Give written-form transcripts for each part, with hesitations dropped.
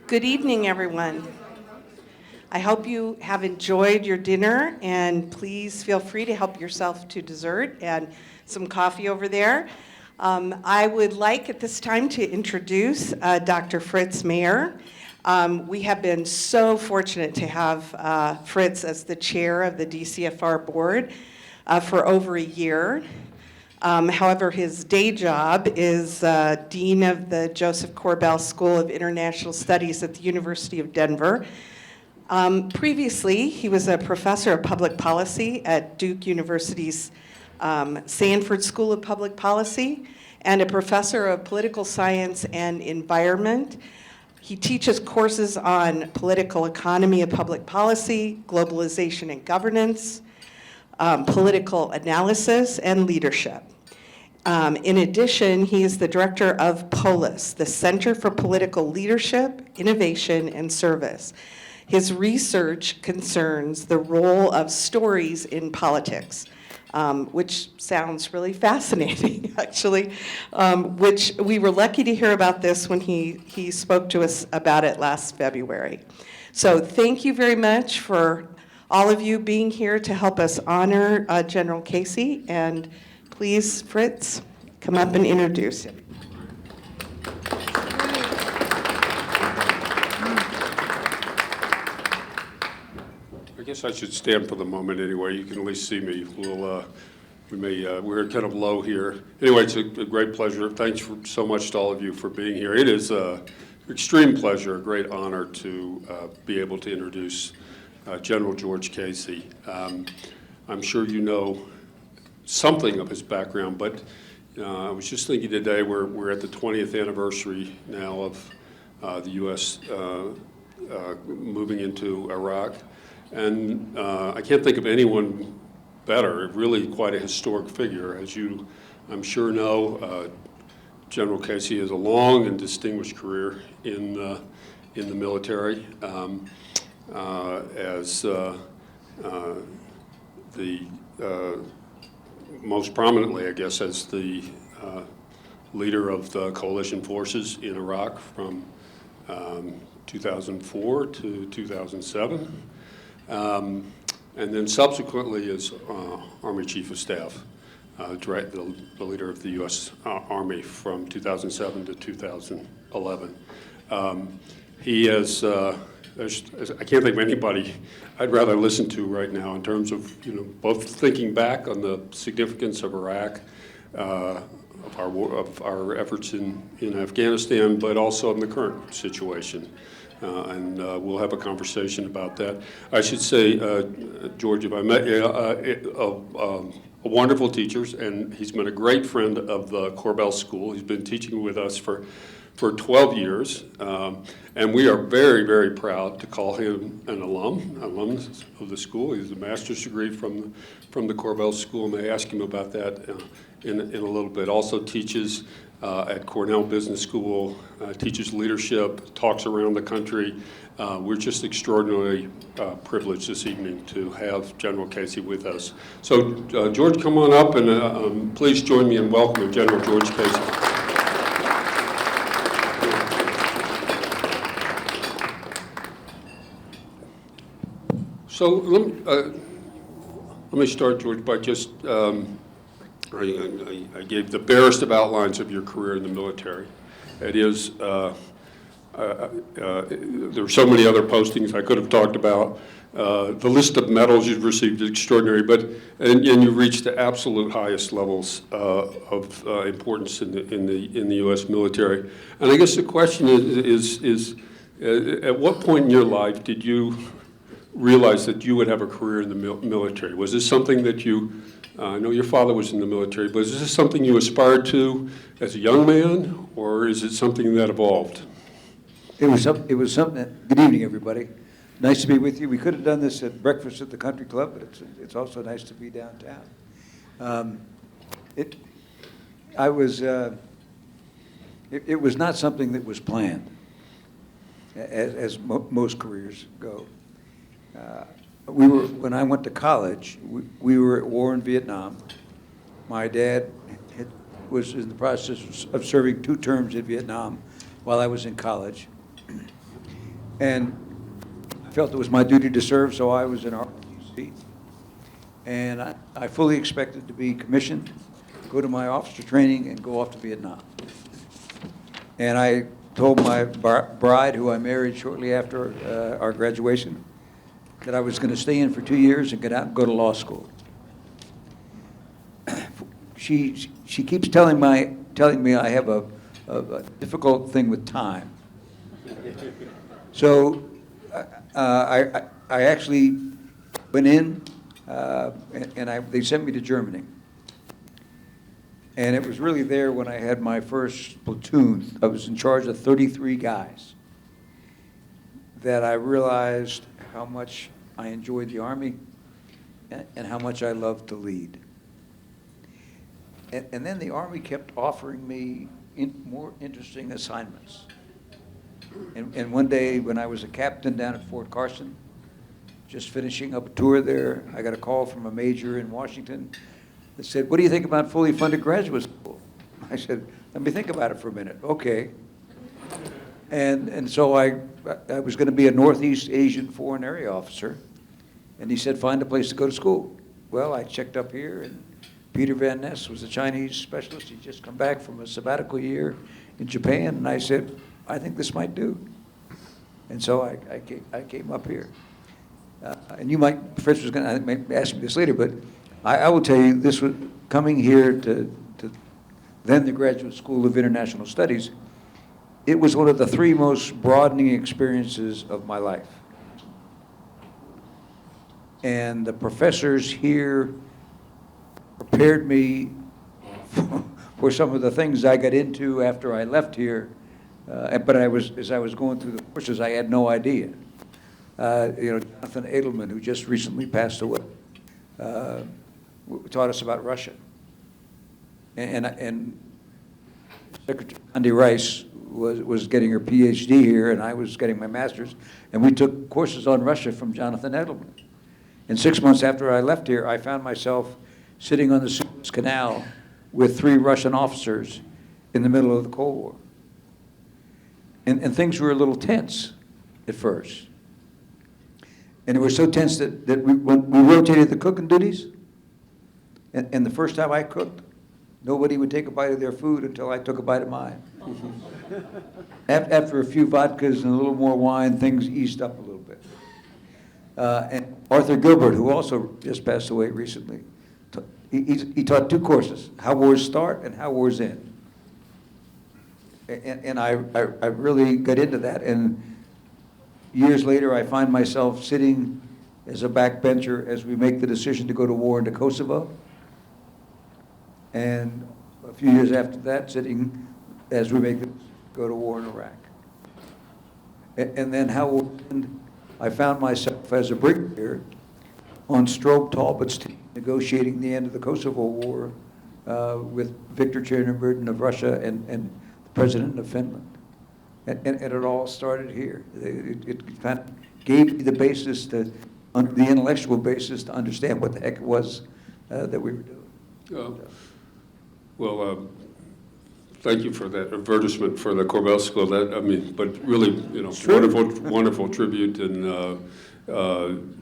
Good evening, everyone. I hope you have enjoyed your dinner, and please feel free to help yourself to dessert and some coffee over there. I would like at this time to introduce Dr. Fritz Mayer. We have been so fortunate to have Fritz as the chair of the DCFR board for over a year. However, his day job is Dean of the Joseph Corbell School of International Studies at the University of Denver. Previously, he was a professor of public policy at Duke University's Sanford School of Public Policy and a professor of political science and environment. He teaches courses on political economy of public policy, globalization and governance, political analysis, and leadership. In addition, he is the director of POLIS, the Center for Political Leadership, Innovation, and Service. His research concerns the role of stories in politics, which sounds really fascinating, actually, which we were lucky to hear about this when he spoke to us about it last February. So thank you very much for all of you being here to help us honor General Casey. And please, Fritz, come up and introduce him. I guess I should stand for the moment anyway. You can at least see me. We're kind of low here. Anyway, it's a great pleasure. Thanks so much to all of you for being here. It is an extreme pleasure, a great honor to be able to introduce General George Casey. I'm sure you know something of his background, but I was just thinking today we're at the 20th anniversary now of the U.S. Moving into Iraq, and I can't think of anyone better, really quite a historic figure. As you, I'm sure know, General Casey has a long and distinguished career in the military as most prominently, I guess, as the leader of the coalition forces in Iraq from 2004 to 2007, and then subsequently as Army Chief of Staff, the leader of the U.S. Army from 2007 to 2011. He has, I can't think of anybody I'd rather listen to right now in terms of, both thinking back on the significance of Iraq, of our efforts in Afghanistan, but also in the current situation. And we'll have a conversation about that. I should say, George, if I met a wonderful teacher, and he's been a great friend of the Corbell School. He's been teaching with us for 12 years, and we are very, very proud to call him an alumnus of the school. He has a master's degree from the Corbell School, and I ask him about that in a little bit. Also teaches at Cornell Business School, teaches leadership, talks around the country. We're just extraordinarily privileged this evening to have General Casey with us. So George, come on up, and please join me in welcoming General George Casey. So let me start, George, by just, I gave the barest of outlines of your career in the military. It is, there are so many other postings I could have talked about. The list of medals you've received is extraordinary, and you've reached the absolute highest levels of importance in the U.S. military. And I guess the question is at what point in your life did you realize that you would have a career in the military? Was this something that you, I know your father was in the military, but is this something you aspired to as a young man, or is it something that evolved? It was something. Good evening, everybody. Nice to be with you. We could have done this at breakfast at the country club, but it's also nice to be downtown. It was not something that was planned, as most careers go. When I went to college, we were at war in Vietnam. My dad was in the process of serving 2 terms in Vietnam while I was in college. And I felt it was my duty to serve, so I was in ROTC. And I fully expected to be commissioned, go to my officer training, and go off to Vietnam. And I told my bride, who I married shortly after our graduation, that I was going to stay in for 2 years and get out and go to law school. She keeps telling me I have a difficult thing with time. So I actually went in, and they sent me to Germany. And it was really there when I had my first platoon. I was in charge of 33 guys, that I realized how much I enjoyed the Army and how much I loved to lead. And then the Army kept offering me more interesting assignments. And one day when I was a captain down at Fort Carson, just finishing up a tour there, I got a call from a major in Washington that said, "What do you think about fully funded graduate school?" I said, "Let me think about it for a minute." Okay. And so I was going to be a Northeast Asian Foreign Area Officer, and he said, "Find a place to go to school." Well, I checked up here, and Peter Van Ness was a Chinese specialist. He'd just come back from a sabbatical year in Japan, and I said, "I think this might do." And so I came up here. And you might, Professor was going to ask me this later, but I will tell you, this was coming here to then the Graduate School of International Studies. It was one of the 3 most broadening experiences of my life. And the professors here prepared me for some of the things I got into after I left here. But as I was going through the courses, I had no idea. Jonathan Edelman, who just recently passed away, taught us about Russia. And Secretary Andy Rice was getting her PhD here, and I was getting my master's, and we took courses on Russia from Jonathan Edelman. And 6 months after I left here, I found myself sitting on the Suez Canal with 3 Russian officers in the middle of the Cold War. And things were a little tense at first. And it was so tense that when we rotated the cooking duties, and the first time I cooked, nobody would take a bite of their food until I took a bite of mine. After a few vodkas and a little more wine, things eased up a little bit. And Arthur Gilbert, who also just passed away recently, he taught 2 courses, How Wars Start and How Wars End. And I really got into that. And years later, I find myself sitting as a backbencher as we make the decision to go to war into Kosovo. And a few years after that, sitting as we make the go to war in Iraq. And then how I found myself as a brigadier on Strobe Talbot's team, negotiating the end of the Kosovo War with Viktor Chernomyrdin of Russia and the President of Finland. And it all started here. It kind of gave me the basis, the intellectual basis to understand what the heck it was that we were doing. Well, thank you for that advertisement for the Corbell School. But really, wonderful tribute. And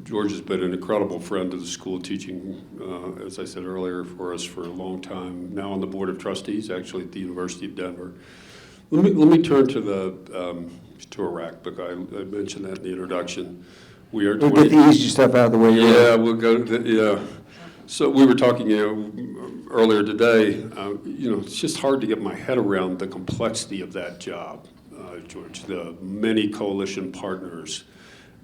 George has been an incredible friend to the school, teaching, as I said earlier, for us for a long time. Now on the Board of Trustees, actually at the University of Denver. Let me turn to Iraq, because I mentioned that in the introduction. We'll get the easy stuff out of the way. Yeah, we'll go to yeah. So we were talking earlier today, it's just hard to get my head around the complexity of that job, George. The many coalition partners,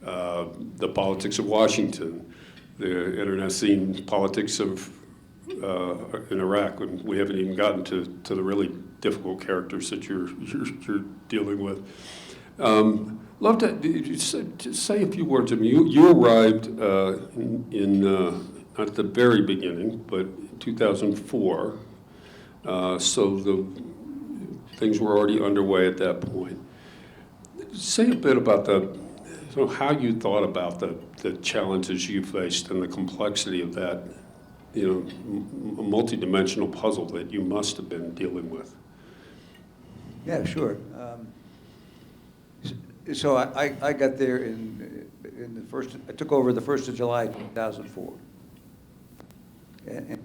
the politics of Washington, the internecine politics of in Iraq, and we haven't even gotten to the really difficult characters that you're dealing with. Love to say a few words. I mean, you arrived not at the very beginning, but 2004. So the things were already underway at that point. Say a bit about how you thought about the challenges you faced and the complexity of that a multidimensional puzzle that you must have been dealing with. Yeah, sure. So I got there in the first, I took over the 1st of July, 2004. And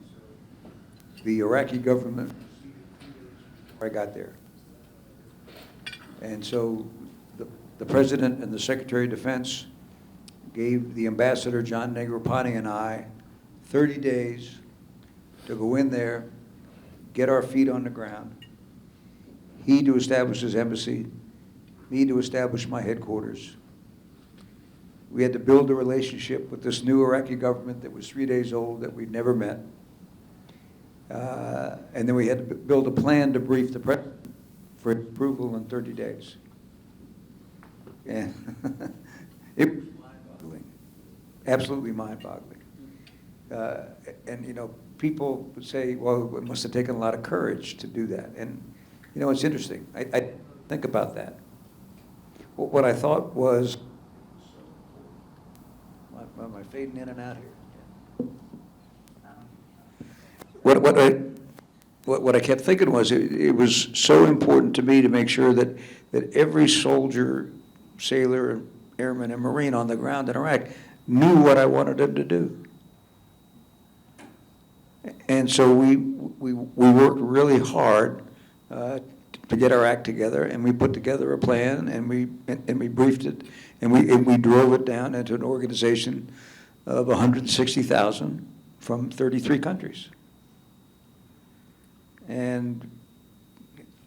the Iraqi government, I got there. And so the President and the Secretary of Defense gave the Ambassador, John Negroponte, and I 30 days to go in there, get our feet on the ground, he to establish his embassy, me to establish my headquarters. We had to build a relationship with this new Iraqi government that was 3 days old that we'd never met. And then we had to build a plan to brief the President for approval in 30 days. And it was mind-boggling, absolutely mind-boggling. And, you know, people would say, well, it must have taken a lot of courage to do that. And, you know, it's interesting. I think about that. What I thought was, am I fading in and out here? What I kept thinking was it was so important to me to make sure that every soldier, sailor, airman, and Marine on the ground in Iraq knew what I wanted them to do. And so we worked really hard to get our act together, and we put together a plan, and we briefed it, and we drove it down into an organization of 160,000 from 33 countries. And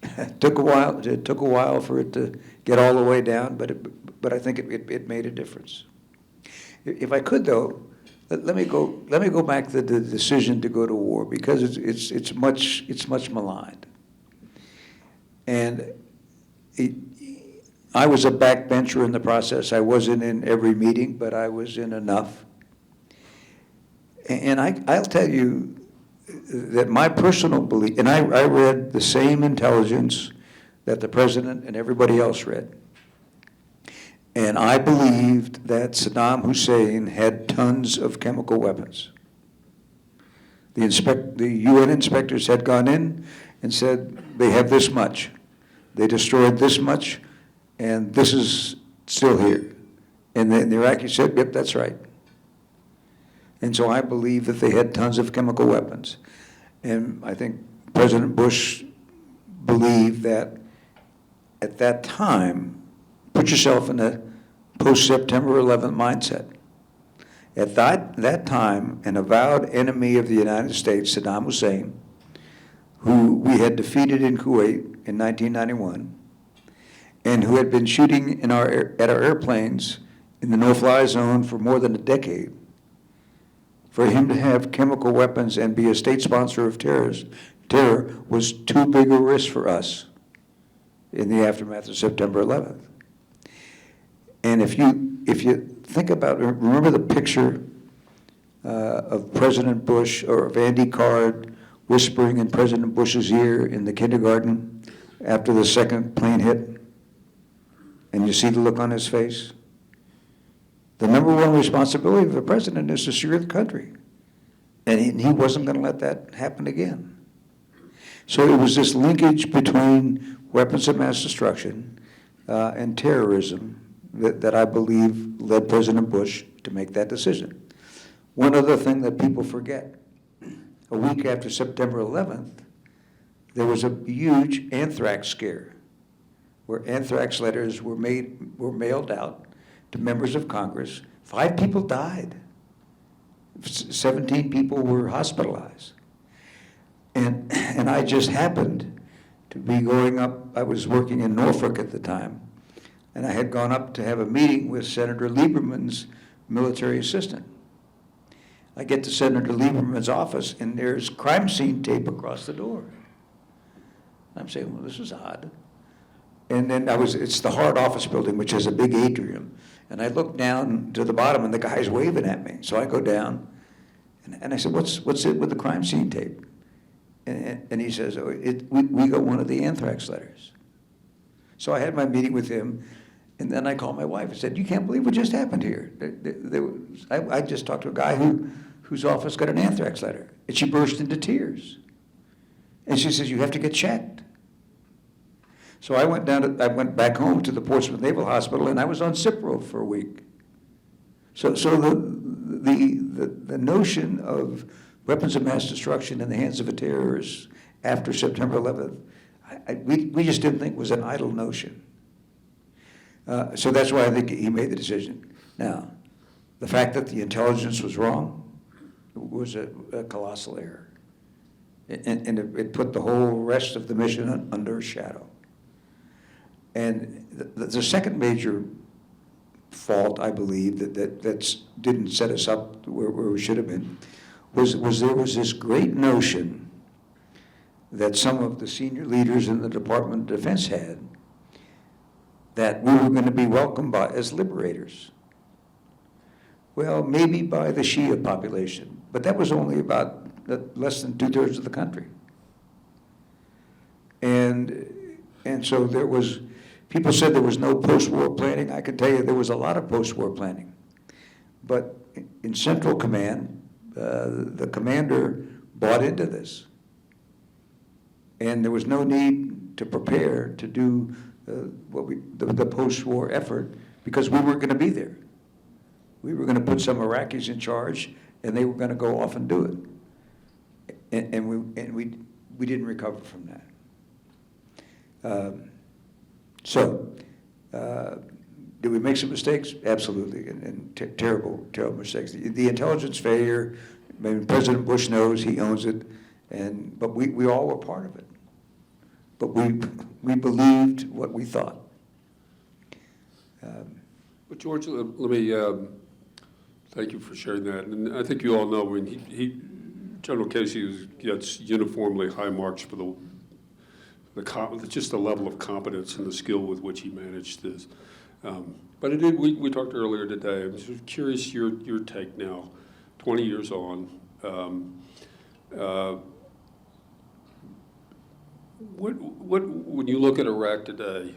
it took a while. It took a while for it to get all the way down, but I think it made a difference. If I could, though, let me go back to the decision to go to war, because it's much maligned. And I was a backbencher in the process. I wasn't in every meeting, but I was in enough. And I'll tell you that my personal belief, and I read the same intelligence that the President and everybody else read. And I believed that Saddam Hussein had tons of chemical weapons. The UN inspectors had gone in and said, they have this much. They destroyed this much, and this is still here. And the Iraqis said, yep, that's right. And so I believe that they had tons of chemical weapons. And I think President Bush believed that at that time, put yourself in a post-September 11th mindset. At that time, an avowed enemy of the United States, Saddam Hussein, who we had defeated in Kuwait in 1991, and who had been shooting at our airplanes in the no-fly zone for more than a decade, for him to have chemical weapons and be a state sponsor of terror was too big a risk for us in the aftermath of September 11th. And if you think about, remember the picture of President Bush or of Andy Card whispering in President Bush's ear in the kindergarten after the second plane hit, and you see the look on his face? The number one responsibility of the president is to secure the country. And he wasn't going to let that happen again. So it was this linkage between weapons of mass destruction and terrorism that I believe led President Bush to make that decision. One other thing that people forget, a week after September 11th, there was a huge anthrax scare where anthrax letters were mailed out to members of Congress. 5 people died. 17 people were hospitalized. And I just happened to be going up, I was working in Norfolk at the time, and I had gone up to have a meeting with Senator Lieberman's military assistant. I get to Senator Lieberman's office, and there's crime scene tape across the door. I'm saying, well, this is odd. And then it's the Hart office building, which has a big atrium. And I look down to the bottom, and the guy's waving at me. So I go down, and I said, what's it with the crime scene tape? And he says, we got one of the anthrax letters. So I had my meeting with him, and then I called my wife and said, you can't believe what just happened here. I just talked to a guy whose office got an anthrax letter. And she burst into tears. And she says, you have to get checked. So I went back home to the Portsmouth Naval Hospital, and I was on Cipro for a week. So the notion of weapons of mass destruction in the hands of a terrorist after September 11th, we just didn't think was an idle notion. So that's why I think he made the decision. Now, the fact that the intelligence was wrong was a colossal error. And it put the whole rest of the mission under a shadow. And the second major fault, I believe, that didn't set us up where we should have been, was there was this great notion that some of the senior leaders in the Department of Defense had that we were going to be welcomed by as liberators. Well, maybe by the Shia population, but that was only about less than 2/3 of the country. And so there was, people said there was no post-war planning. I can tell you there was a lot of post-war planning. But in Central Command, the commander bought into this. And there was no need to prepare to do the post-war effort because we weren't going to be there. We were going to put some Iraqis in charge, and they were going to go off and do it. And we didn't recover from that. Did we make some mistakes? Absolutely, and terrible mistakes. The intelligence failure, maybe President Bush knows, he owns it, but we all were part of it. But we believed what we thought. But George, let me thank you for sharing that. And I think you all know when General Casey gets uniformly high marks for just the level of competence and the skill with which he managed this. But we talked earlier today. I'm just curious your take now, 20 years on. When you look at Iraq today,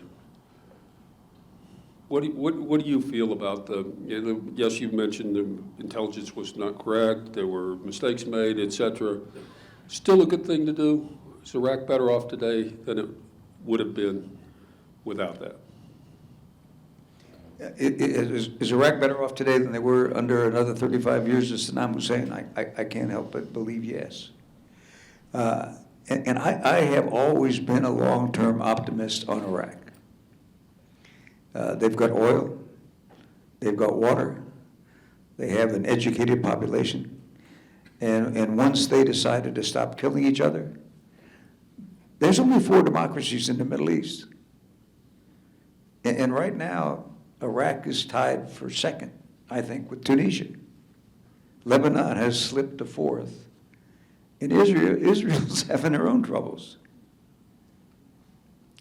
what do you feel about yes, you mentioned the intelligence was not correct, there were mistakes made, etc. Still a good thing to do? Is Iraq better off today than it would have been without that? Is Iraq better off today than they were under another 35 years of Saddam Hussein? I can't help but believe yes. And I have always been a long-term optimist on Iraq. They've got oil, they've got water, they have an educated population, and once they decided to stop killing each other, there's only 4 democracies in the Middle East. And right now, Iraq is tied for second, I think, with Tunisia. Lebanon has slipped to 4th. And Israel's having their own troubles.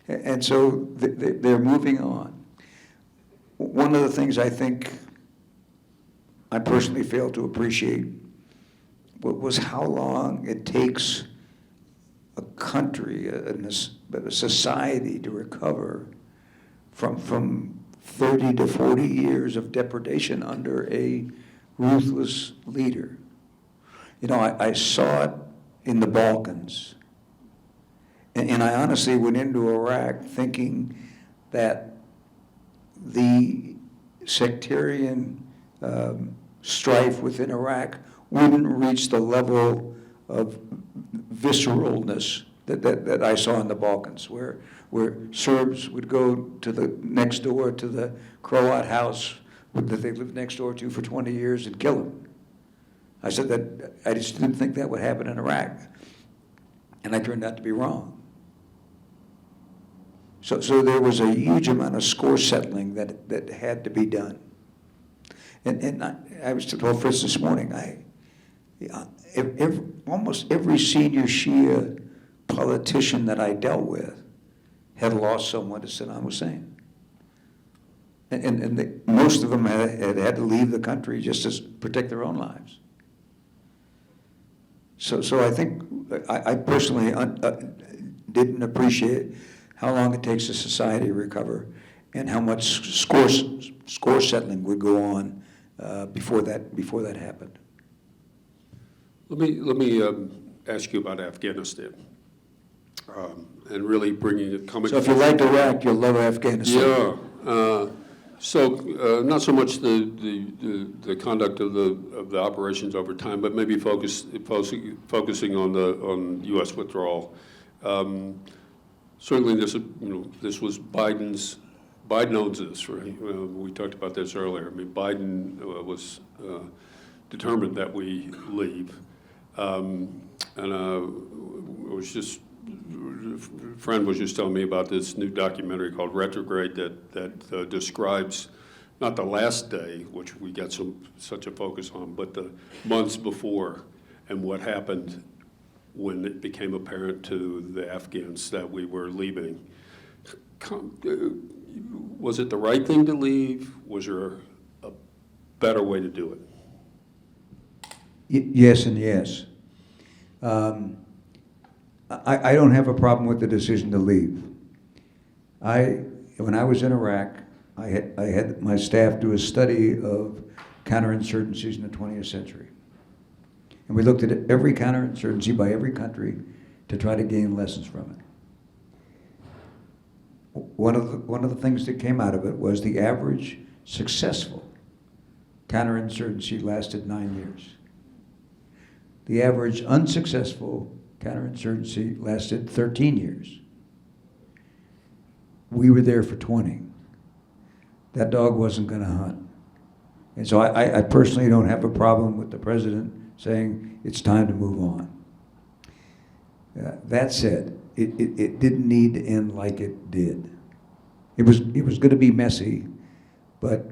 And so they're moving on. One of the things I think I personally failed to appreciate was how long it takes a country, a society to recover from 30 to 40 years of depredation under a ruthless leader. You know, I saw it in the Balkans. And I honestly went into Iraq thinking that the sectarian strife within Iraq wouldn't reach the level of visceralness that I saw in the Balkans, where Serbs would go to the next door to the Croat house that they lived next door to for 20 years and kill them. I said that I just didn't think that would happen in Iraq, and I turned out to be wrong. So there was a huge amount of score settling that had to be done. And I was told Fritz this morning, almost every senior Shia politician that I dealt with had lost someone to Saddam Hussein. And most of them had to leave the country just to protect their own lives. So I think I personally didn't appreciate how long it takes a society to recover and how much score settling would go on before that happened. Let me ask you about Afghanistan, and really bringing it, coming. So if you liked Iraq, you'll love Afghanistan. Yeah. Not so much the conduct of the operations over time, but maybe focusing on U.S. withdrawal. Certainly, this was Biden's. Biden owns this, right? We talked about this earlier. I mean, Biden was determined that we leave, and it was just. A friend was just telling me about this new documentary called Retrograde that describes not the last day, which we got such a focus on, but the months before and what happened when it became apparent to the Afghans that we were leaving. Was it the right thing to leave? Was there a better way to do it? Yes and yes. I don't have a problem with the decision to leave. When I was in Iraq, I had my staff do a study of counterinsurgencies in the 20th century. And we looked at every counterinsurgency by every country to try to gain lessons from it. One of the things that came out of it was the average successful counterinsurgency lasted 9 years. The average unsuccessful counterinsurgency lasted 13 years. We were there for 20. That dog wasn't going to hunt. And so I personally don't have a problem with the president saying it's time to move on. That said, it didn't need to end like it did. It was going to be messy, but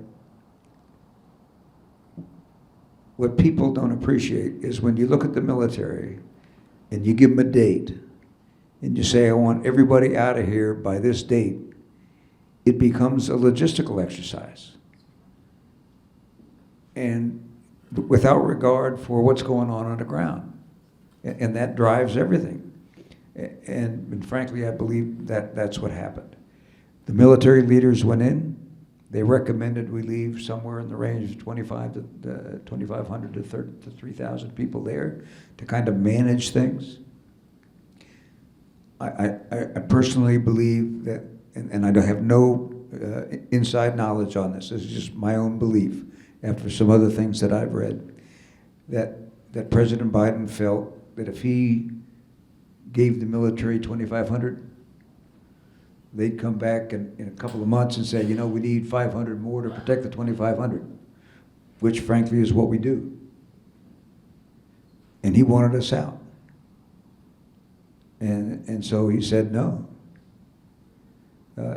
what people don't appreciate is when you look at the military and you give them a date, and you say, I want everybody out of here by this date, it becomes a logistical exercise. And without regard for what's going on the ground. And that drives everything. And frankly, I believe that that's what happened. The military leaders went in. They recommended we leave somewhere in the range of 2,500 to 3,000 people there to kind of manage things. I personally believe that, and I have no inside knowledge on this. This is just my own belief after some other things that I've read, that President Biden felt that if he gave the military 2,500, they'd come back in a couple of months and say, we need 500 more to protect the 2,500, which frankly is what we do. And he wanted us out. And so he said no.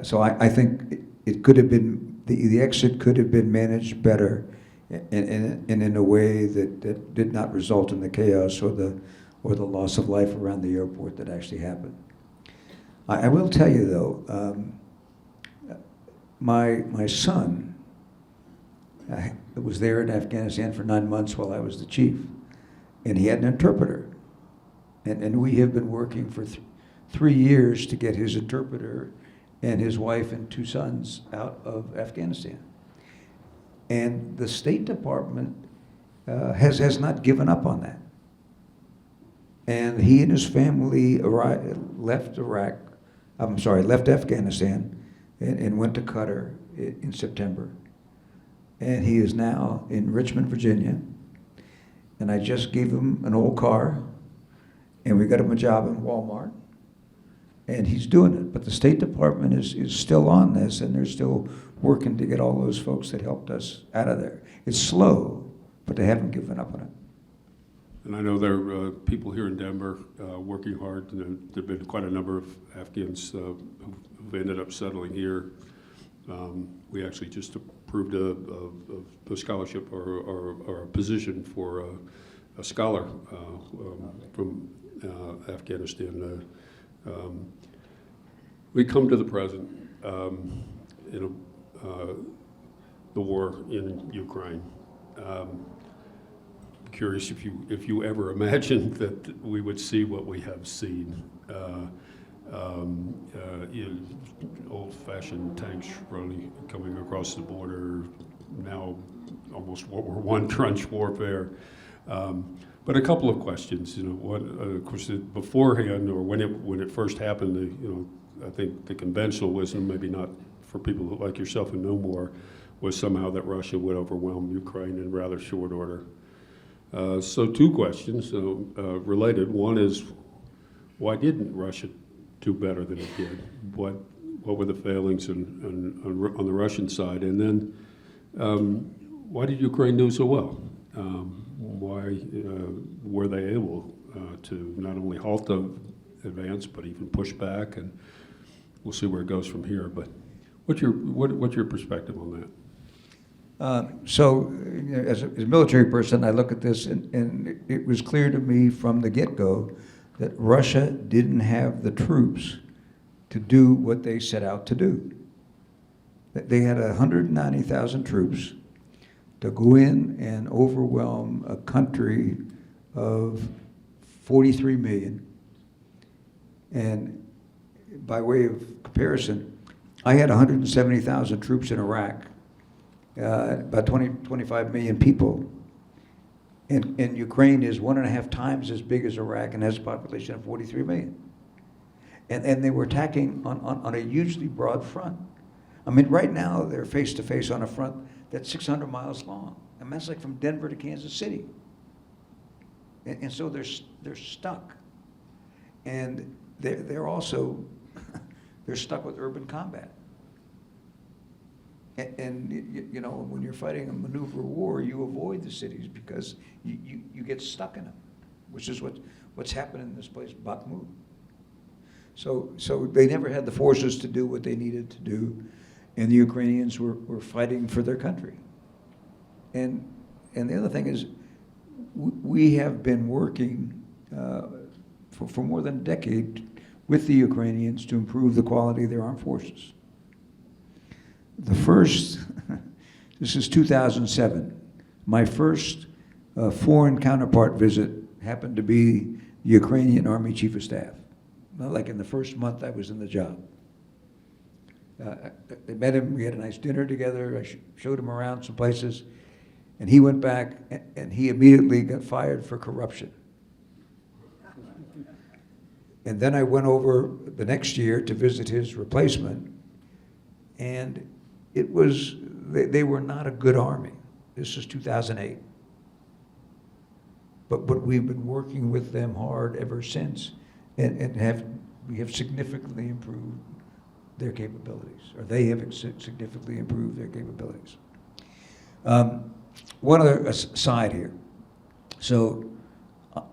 So I think it could have been, the exit could have been managed better and in a way that did not result in the chaos or the loss of life around the airport that actually happened. I will tell you though, my son was there in Afghanistan for 9 months while I was the chief, and he had an interpreter. And we have been working for 3 years to get his interpreter and his wife and 2 sons out of Afghanistan. And the State Department has not given up on that. And he and his family left Afghanistan and went to Qatar in September. And he is now in Richmond, Virginia. And I just gave him an old car, and we got him a job in Walmart. And he's doing it. But the State Department is still on this, and they're still working to get all those folks that helped us out of there. It's slow, but they haven't given up on it. And I know there are people here in Denver working hard. There have been quite a number of Afghans who've ended up settling here. We actually just approved a scholarship or a position for a scholar from Afghanistan. We come to the present, the war in Ukraine. Curious if you ever imagined that we would see what we have seen. Old-fashioned tanks coming across the border, now almost World War I trench warfare. But a couple of questions, what, of course, beforehand, or when it first happened, I think the conventional wisdom, maybe not for people like yourself who know more, was somehow that Russia would overwhelm Ukraine in rather short order. So two questions related. One is, why didn't Russia do better than it did? What were the failings on the Russian side? And then, why did Ukraine do so well? Why were they able to not only halt the advance, but even push back? And we'll see where it goes from here. But what's your perspective on that? So, as a military person, I look at this, and it was clear to me from the get-go that Russia didn't have the troops to do what they set out to do. They had 190,000 troops to go in and overwhelm a country of 43 million. And by way of comparison, I had 170,000 troops in Iraq, about 25 million people. And Ukraine is 1.5 times as big as Iraq and has a population of 43 million. And they were attacking on a hugely broad front. I mean, right now they're face to face on a front that's 600 miles long. And that's like from Denver to Kansas City. And so they're stuck. And they're also, they're stuck with urban combat. And when you're fighting a maneuver war, you avoid the cities because you get stuck in them, which is what's happened in this place, Bakhmut. So they never had the forces to do what they needed to do, and the Ukrainians were fighting for their country. And the other thing is, we have been working for more than a decade with the Ukrainians to improve the quality of their armed forces. The first, this is 2007, my first foreign counterpart visit happened to be the Ukrainian Army Chief of Staff. Not like in the first month I was in the job. I met him, we had a nice dinner together, I showed him around some places, and he went back and he immediately got fired for corruption. And then I went over the next year to visit his replacement, and they were not a good army. This is 2008. But we've been working with them hard ever since, and we have significantly improved their capabilities, or they have significantly improved their capabilities. One other aside here. So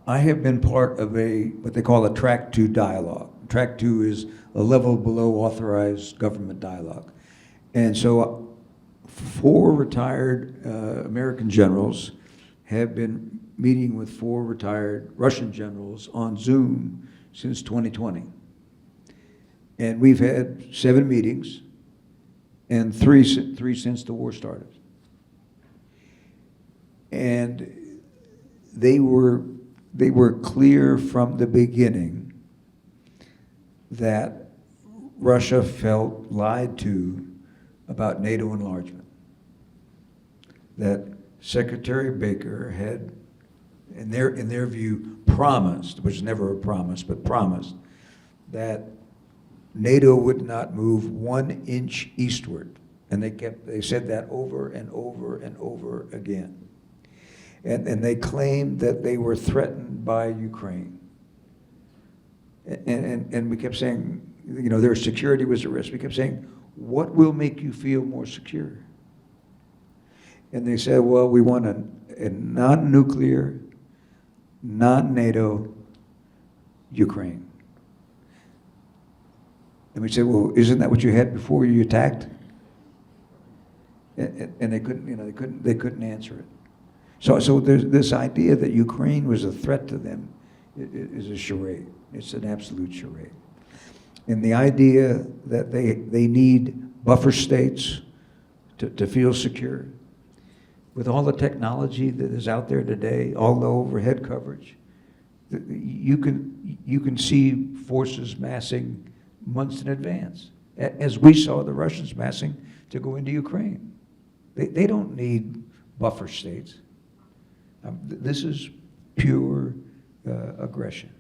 I have been part of what they call a Track 2 dialogue. Track 2 is a level below authorized government dialogue. And so 4 retired American generals have been meeting with 4 retired Russian generals on Zoom since 2020. And we've had 7 meetings and 3 since the war started. And they were clear from the beginning that Russia felt lied to about NATO enlargement. That Secretary Baker had, in their view, promised, which was never a promise, but promised, that NATO would not move 1 inch eastward. And they said that over and over and over again. And they claimed that they were threatened by Ukraine. And we kept saying, their security was at risk. We kept saying, what will make you feel more secure? And they said, well, we want a non-nuclear, non-NATO Ukraine. And we said, well, isn't that what you had before you attacked? And they couldn't, they couldn't answer it. So there's this idea that Ukraine was a threat to them is a charade. It's an absolute charade. And the idea that they need buffer states to feel secure, with all the technology that is out there today, all the overhead coverage, you can see forces massing months in advance, as we saw the Russians massing to go into Ukraine. They don't need buffer states. This is pure aggression.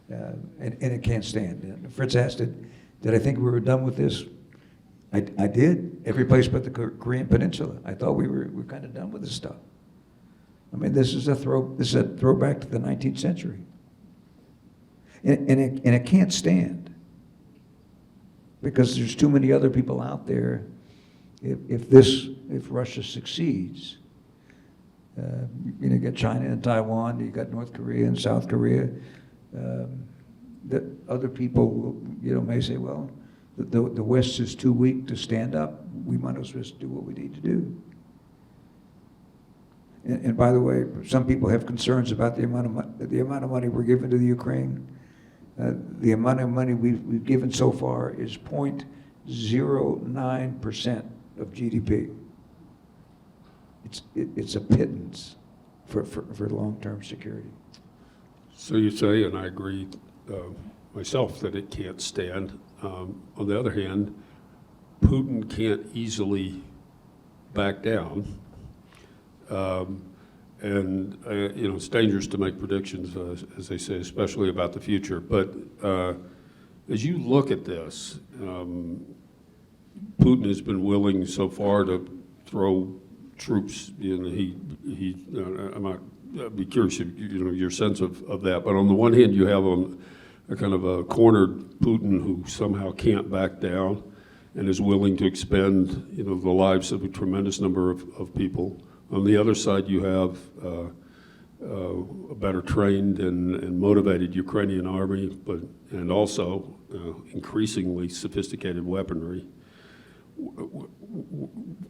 And it can't stand. And Fritz asked, did I think we were done with this? I did. Every place but the Korean Peninsula. I thought we're kind of done with this stuff. I mean, this is a throwback to the 19th century. And it can't stand because there's too many other people out there. If Russia succeeds, you got China and Taiwan, you got North Korea and South Korea. That other people will, may say, well, the West is too weak to stand up. We might as well just do what we need to do. And by the way, some people have concerns about the amount of money we're giving to the Ukraine. The amount of money we've given so far is 0.09% of GDP. It's a pittance for long-term security. So you say, and I agree myself, that it can't stand. On the other hand, Putin can't easily back down. And it's dangerous to make predictions, as they say, especially about the future. But as you look at this, Putin has been willing so far to throw troops in. I'd be curious, your sense of that. But on the one hand, you have a kind of a cornered Putin who somehow can't back down and is willing to expend, the lives of a tremendous number of people. On the other side, you have a better trained and motivated Ukrainian army, and also increasingly sophisticated weaponry.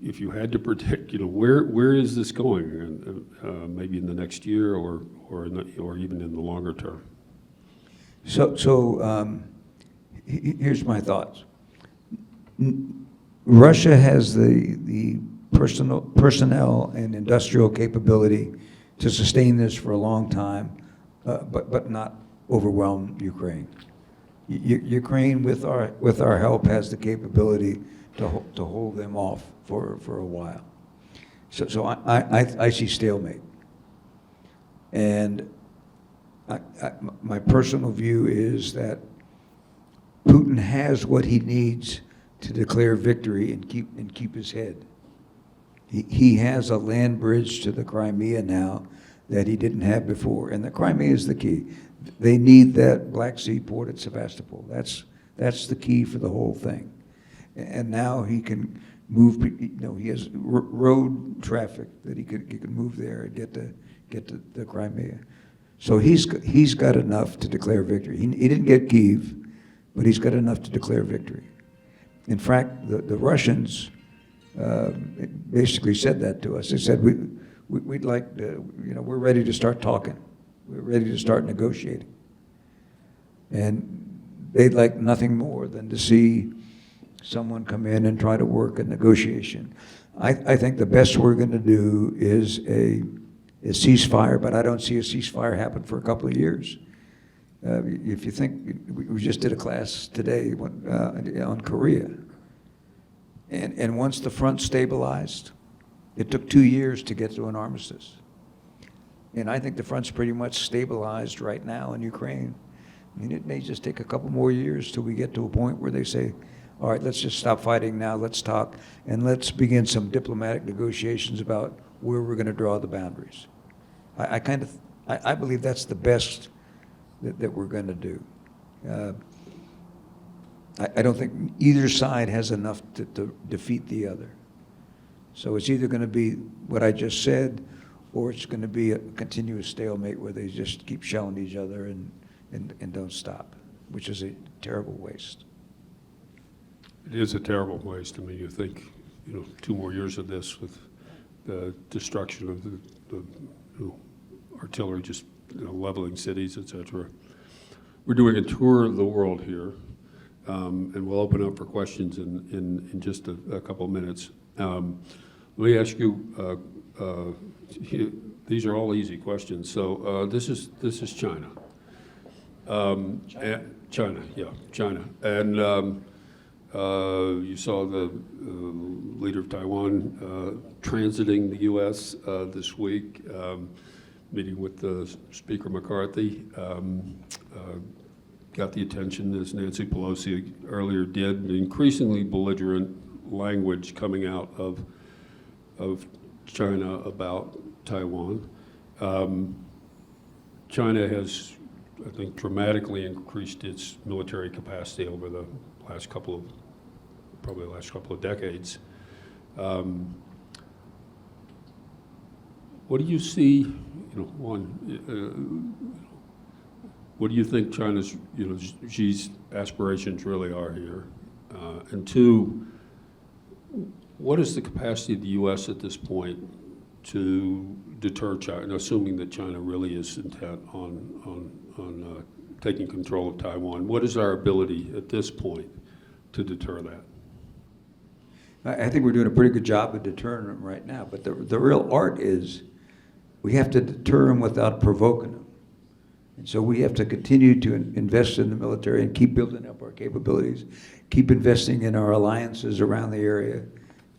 If you had to predict, where is this going? Maybe in the next year, or even in the longer term. So here's my thoughts. Russia has the personnel and industrial capability to sustain this for a long time, but not overwhelm Ukraine. Ukraine, with our help, has the capability to hold them off for a while. So I see stalemate. And my personal view is that Putin has what he needs to declare victory and keep his head. He has a land bridge to the Crimea now that he didn't have before, and the Crimea is the key. They need that Black Sea port at Sevastopol. That's the key for the whole thing. And now he can move. He has road traffic that he can move there and get to the Crimea. So he's got enough to declare victory. He didn't get Kyiv, but he's got enough to declare victory. In fact, the Russians basically said that to us. They said, we'd like to, we're ready to start talking. We're ready to start negotiating. And they'd like nothing more than to see someone come in and try to work a negotiation. I think the best we're going to do is a ceasefire, but I don't see a ceasefire happen for a couple of years. If you think, we just did a class today on Korea. And once the front stabilized, it took 2 years to get to an armistice. And I think the front's pretty much stabilized right now in Ukraine. I mean, it may just take a couple more years till we get to a point where they say, all right, let's just stop fighting now, let's talk, and let's begin some diplomatic negotiations about where we're going to draw the boundaries. I believe that's the best that we're going to do. I don't think either side has enough to defeat the other. So it's either going to be what I just said, or it's going to be a continuous stalemate where they just keep shelling each other and don't stop, which is a terrible waste. It is a terrible waste. I mean, you think, 2 more years of this with the destruction of the artillery, just leveling cities, etc. We're doing a tour of the world here, and we'll open up for questions in just a couple of minutes. Let me ask you, these are all easy questions. So this is China. China. And you saw the leader of Taiwan transiting the U.S. This week. meeting with Speaker McCarthy. Got the attention, as Nancy Pelosi earlier did, the increasingly belligerent language coming out of China about Taiwan. China has, I think, dramatically increased its military capacity over the last couple of decades. What do you see, what do you think China's, Xi's aspirations really are here? And two, what is the capacity of the U.S. at this point to deter China, assuming that China really is intent on taking control of Taiwan? What is our ability at this point to deter that? I think we're doing a pretty good job of deterring them right now, but the real art is we have to deter them without provoking them. And so we have to continue to invest in the military and keep building up our capabilities, keep investing in our alliances around the area,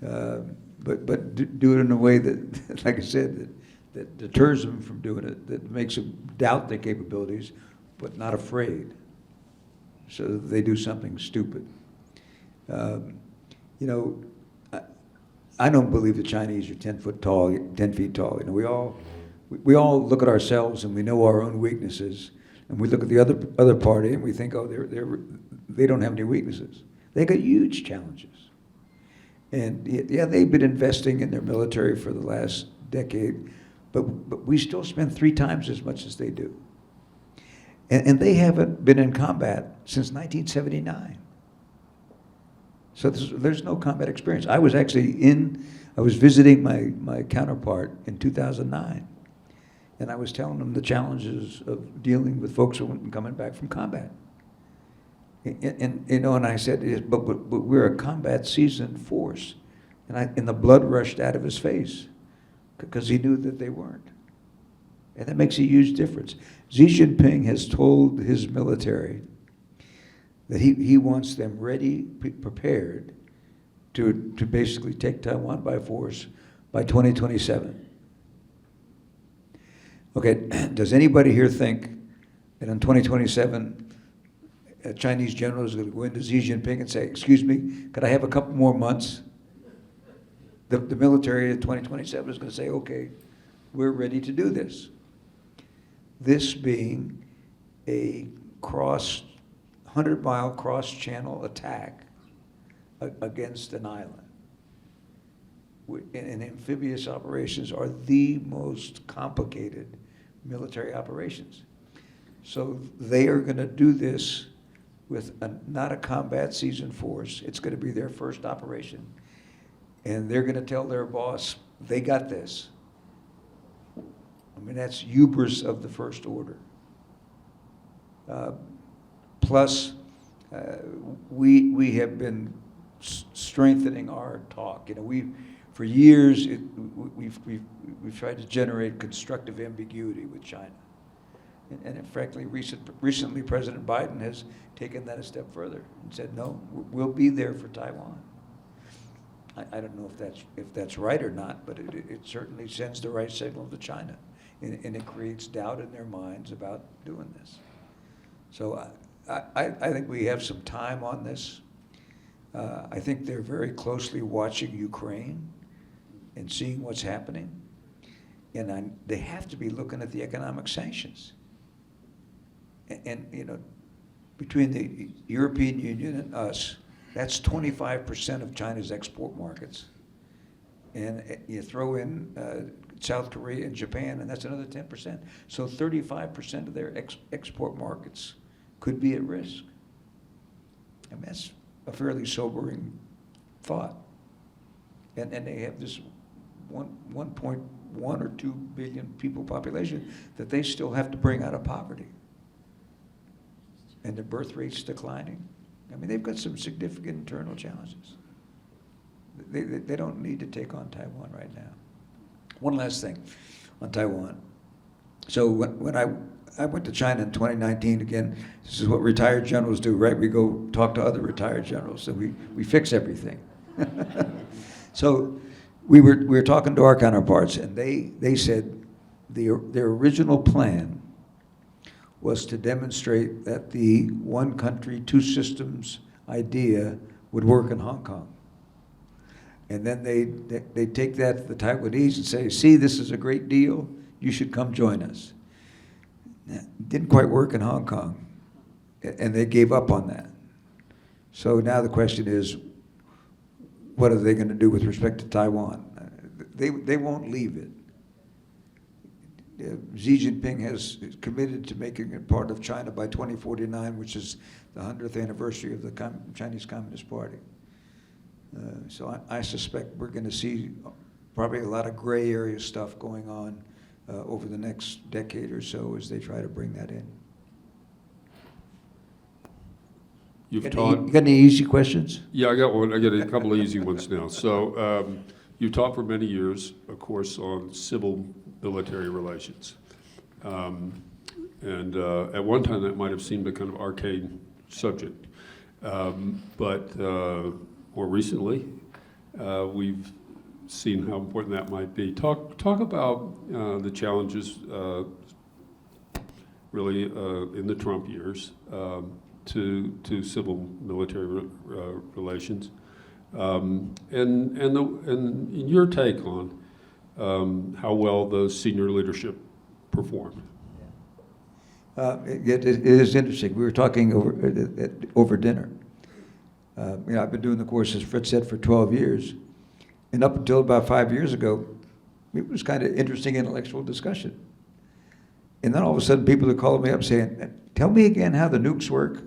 but do it in a way that, like I said, that deters them from doing it, that makes them doubt their capabilities, but not afraid, so that they do something stupid. I don't believe the Chinese are 10 feet tall. We all look at ourselves and we know our own weaknesses, and we look at the other party and we think, oh, they don't have any weaknesses. They got huge challenges, and yeah, they've been investing in their military for the last decade, but we still spend 3 times as much as they do, and they haven't been in combat since 1979. So there's no combat experience. I was visiting my counterpart in 2009. And I was telling them the challenges of dealing with folks who weren't coming back from combat. And I said, but we're a combat seasoned force. And the blood rushed out of his face because he knew that they weren't. And that makes a huge difference. Xi Jinping has told his military that he wants them ready, prepared to basically take Taiwan by force by 2027. Okay, does anybody here think that in 2027, a Chinese general is going to go into Xi Jinping and say, excuse me, could I have a couple more months? The military in 2027 is going to say, okay, we're ready to do this. This being a 100-mile cross-channel attack against an island. And amphibious operations are the most complicated military operations. So they are going to do this with not a combat seasoned force. It's going to be their first operation. And they're going to tell their boss, they got this. I mean, that's hubris of the first order. Plus, we have been strengthening our talk. For years, we've tried to generate constructive ambiguity with China. And frankly, recently President Biden has taken that a step further and said, no, we'll be there for Taiwan. I don't know if that's right or not, but it certainly sends the right signal to China. And it creates doubt in their minds about doing this. So I think we have some time on this. I think they're very closely watching Ukraine and seeing what's happening. And they have to be looking at the economic sanctions. And between the European Union and us, that's 25% of China's export markets. And you throw in South Korea and Japan, and that's another 10%. So 35% of their export markets could be at risk. I mean, that's a fairly sobering thought. And they have this 1.1 or 2 billion people population that they still have to bring out of poverty. And the birth rate's declining. I mean, they've got some significant internal challenges. They don't need to take on Taiwan right now. One last thing on Taiwan. So when I went to China in 2019, again, this is what retired generals do, right? We go talk to other retired generals, so we fix everything. So we were talking to our counterparts, and they said their original plan was to demonstrate that the one country, two systems idea would work in Hong Kong. And then they take that to the Taiwanese and say, see, this is a great deal, you should come join us. It didn't quite work in Hong Kong, and they gave up on that. So now the question is, what are they going to do with respect to Taiwan? They won't leave it. Xi Jinping has committed to making it part of China by 2049, which is the 100th anniversary of the Chinese Communist Party. So I suspect we're going to see probably a lot of gray area stuff going on over the next decade or so as they try to bring that in. You've You taught. got any easy questions? Yeah, I got one. I got a couple of easy ones now. So you've taught for many years, of course, on civil-military relations. And at one time, that might have seemed a kind of arcade subject. But more recently, we've seen how important that might be. Talk about the challenges, really, in the Trump years to civil-military relations, and your take on how well the senior leadership performed. It is interesting. We were talking over dinner. I've been doing the course, as Fritz said, for 12 years. And up until about 5 years ago, it was kind of interesting intellectual discussion. And then all of a sudden, people are calling me up saying, tell me again how the nukes work.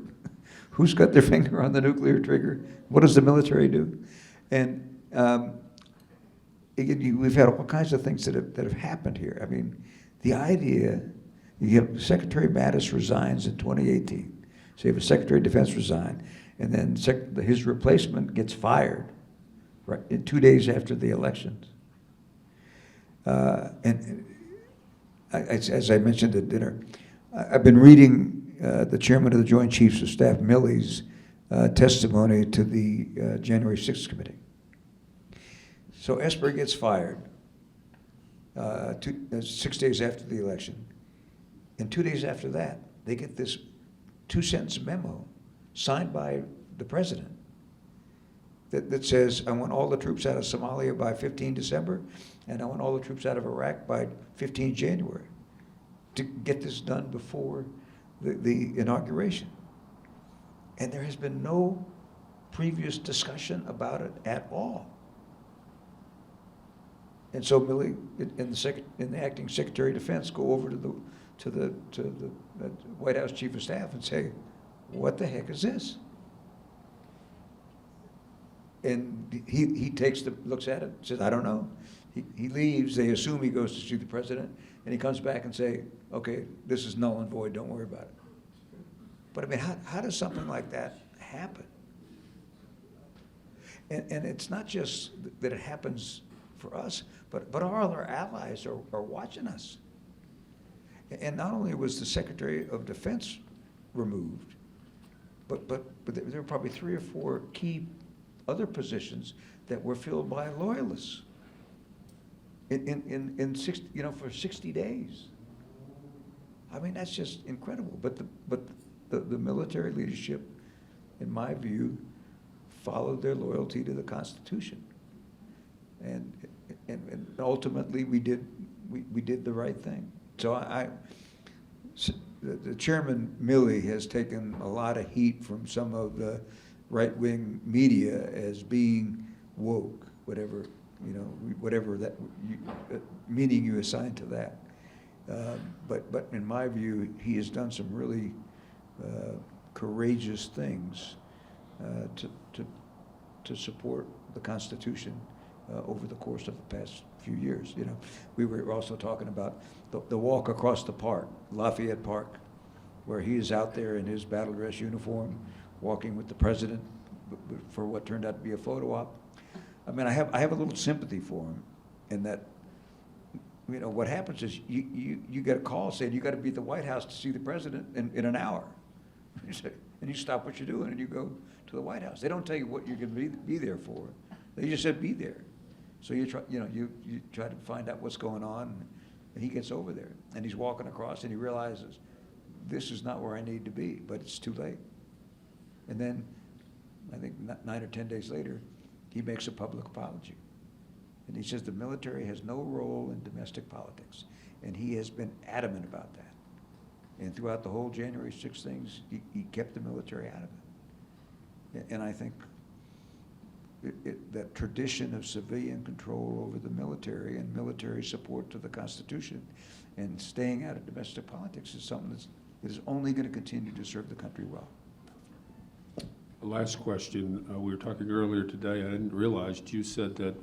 Who's got their finger on the nuclear trigger? What does the military do? And we've had all kinds of things that have happened here. I mean, the idea, you have Secretary Mattis resigns in 2018. So you have a Secretary of Defense resign, and then his replacement gets fired right in 2 days after the elections. As I mentioned at dinner, I've been reading the chairman of the Joint Chiefs of Staff, Milley's testimony to the January 6th committee. So Esper gets fired 6 days after the election. And 2 days after that, they get this 2-sentence memo signed by the president that says, I want all the troops out of Somalia by 15 December, and I want all the troops out of Iraq by 15 January to get this done before the inauguration. And there has been no previous discussion about it at all. And so Milley and the acting Secretary of Defense go over to the White House Chief of Staff and say, what the heck is this? And he looks at it, says, I don't know. He leaves, they assume he goes to see the president, and he comes back and say, okay, this is null and void, don't worry about it. But I mean, how does something like that happen? And it's not just that it happens for us, but our other allies are watching us. And not only was the Secretary of Defense removed, but there were probably 3 or 4 key other positions that were filled by loyalists in 60, for 60 days. I mean, that's just incredible. But the military leadership, in my view, followed their loyalty to the Constitution, and ultimately we did the right thing. So the Chairman Milley has taken a lot of heat from some of the right-wing media as being woke, whatever that meaning you assign to that. But in my view, he has done some really courageous things to support the Constitution over the course of the past few years. We were also talking about the walk across the park, Lafayette Park, where he is out there in his battle dress uniform, walking with the president for what turned out to be a photo op. I mean, I have a little sympathy for him, in that, what happens is you get a call saying you got to be at the White House to see the president in an hour, and you stop what you're doing and you go to the White House. They don't tell you what you're going to be there for. They just said be there. So you try to find out what's going on, And he gets over there, and he's walking across, and he realizes, this is not where I need to be, but it's too late. And then, I think 9 or 10 days later, he makes a public apology. And he says the military has no role in domestic politics. And he has been adamant about that. And throughout the whole January 6th things, he kept the military out of it. And I think that tradition of civilian control over the military and military support to the Constitution and staying out of domestic politics is something that is only going to continue to serve the country well. Last question. We were talking earlier today, I didn't realize, you said that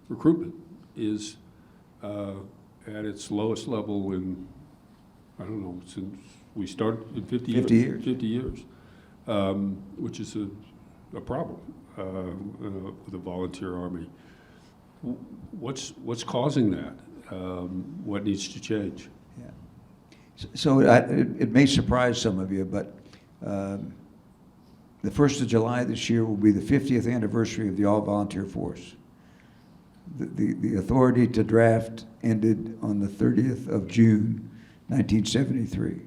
recruitment is at its lowest level in, I don't know, since we started in 50 years. 50 years. 50 years, which is a problem with the volunteer army. What's causing that? What needs to change? Yeah. So it may surprise some of you, but the 1st of July this year will be the 50th anniversary of the all-volunteer force. The authority to draft ended on the 30th of June, 1973.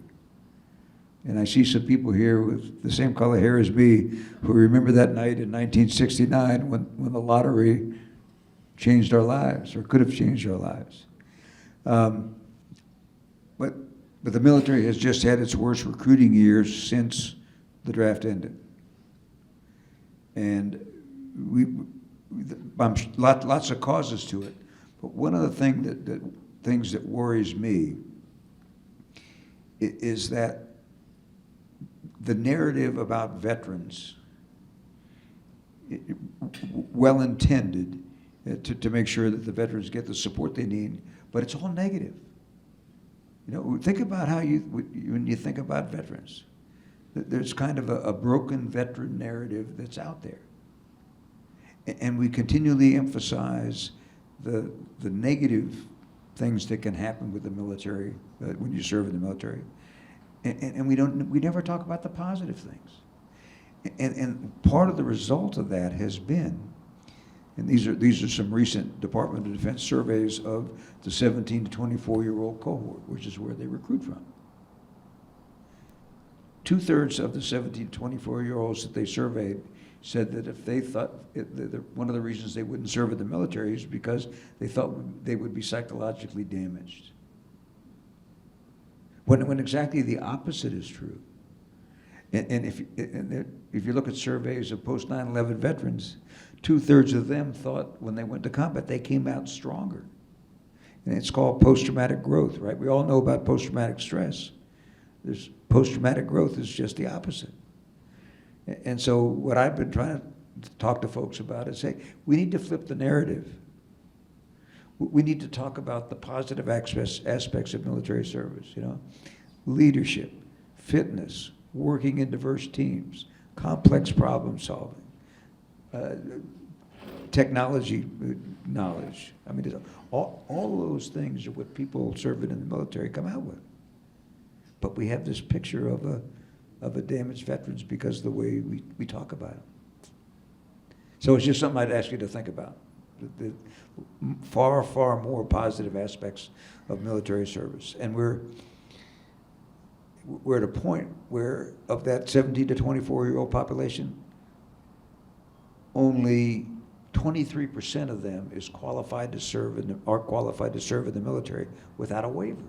And I see some people here with the same color hair as me who remember that night in 1969 when the lottery changed our lives, or could have changed our lives. But the military has just had its worst recruiting years since the draft ended. And lots of causes to it. But one of the things that worries me is that the narrative about veterans, well intended to make sure that the veterans get the support they need, but it's all negative. You know, think about how when you think about veterans, there's kind of a broken veteran narrative that's out there. And we continually emphasize the negative things that can happen with the military when you serve in the military. And we never talk about the positive things. And part of the result of that has been, and these are some recent Department of Defense surveys of the 17 to 24-year-old cohort, which is where they recruit from. 2/3 of the 17 to 24-year-olds that they surveyed said that if they thought one of the reasons they wouldn't serve in the military is because they thought they would be psychologically damaged. When exactly the opposite is true. And if you look at surveys of post 9/11 veterans, 2/3 of them thought when they went to combat they came out stronger. And it's called post-traumatic growth, right? We all know about post-traumatic stress. There's post-traumatic growth is just the opposite. And so what I've been trying to talk to folks about is, hey, we need to flip the narrative. We need to talk about the positive aspects of military service, you know, leadership, fitness, working in diverse teams, complex problem solving, technology knowledge. I mean, all those things are what people serving in the military come out with. But we have this picture of a damaged veterans because of the way we talk about them. So it's just something I'd ask you to think about. The far, far more positive aspects of military service. And we're at a point where of that 17 to 24-year-old population, only 23% of them are qualified to serve in the military without a waiver.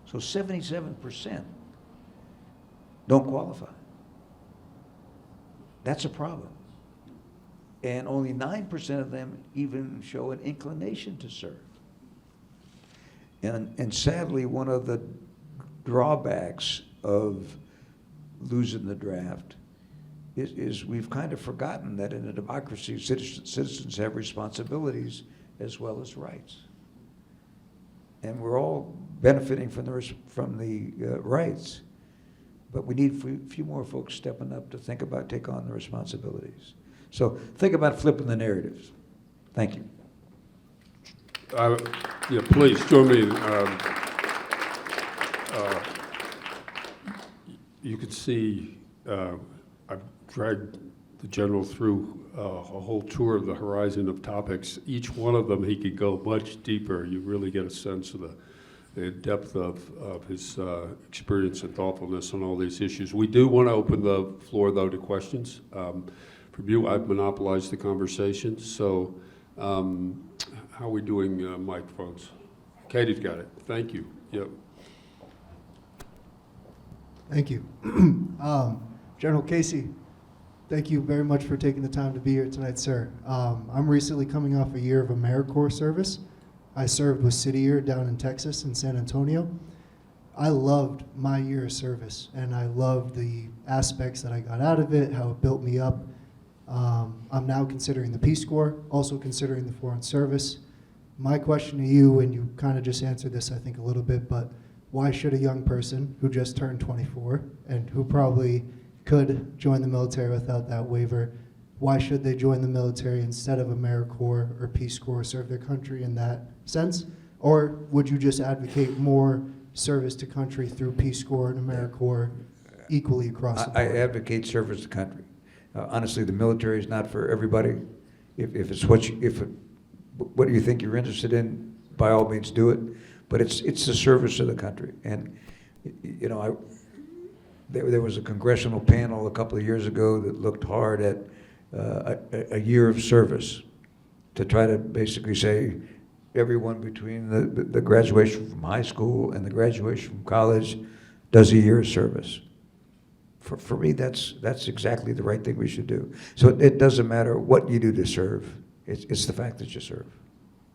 So 77% don't qualify. That's a problem. And only 9% of them even show an inclination to serve. And sadly, one of the drawbacks of losing the draft is we've kind of forgotten that in a democracy, citizens have responsibilities as well as rights. And we're all benefiting from the rights, but we need a few more folks stepping up to take on the responsibilities. So think about flipping the narratives. Thank you. Yeah, please join me. You can see I've dragged the general through a whole tour of the horizon of topics. Each one of them, he could go much deeper. You really get a sense of the depth of his experience and thoughtfulness on all these issues. We do want to open the floor, though, to questions. From you, I've monopolized the conversation, so how are we doing microphones? Katie's got it. Thank you. Yep. Thank you. General Casey, thank you very much for taking the time to be here tonight, sir. I'm recently coming off a year of AmeriCorps service. I served with City Year down in Texas in San Antonio. I loved my year of service, and I loved the aspects that I got out of it, how it built me up. I'm now considering the Peace Corps, also considering the Foreign Service. My question to you, and you kind of just answered this, I think, a little bit, but why should a young person who just turned 24 and who probably could join the military without that waiver, why should they join the military instead of AmeriCorps or Peace Corps, serve their country in that sense? Or would you just advocate more service to country through Peace Corps and AmeriCorps equally across the I board? advocate service to country. Honestly, the military is not for everybody. If it's what what do you think you're interested in, by all means do it. But it's the service to the country. And you know, there was a congressional panel a couple of years ago that looked hard at a year of service to try to basically say everyone between the graduation from high school and the graduation from college does a year of service. For me, that's exactly the right thing we should do. So it doesn't matter what you do to serve. It's the fact that you serve.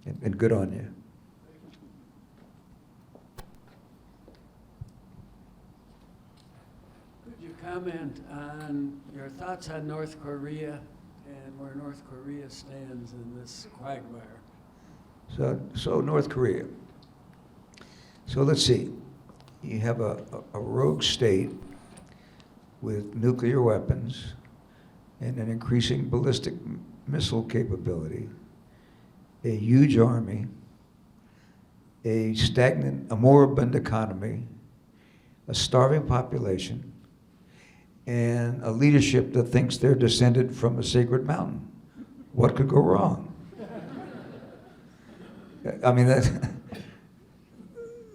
And good on you. Could you comment on your thoughts on North Korea and where North Korea stands in this quagmire? So North Korea. So let's see. You have a rogue state with nuclear weapons and an increasing ballistic missile capability, a huge army, a stagnant, a moribund economy, a starving population, and a leadership that thinks they're descended from a sacred mountain. What could go wrong? I mean,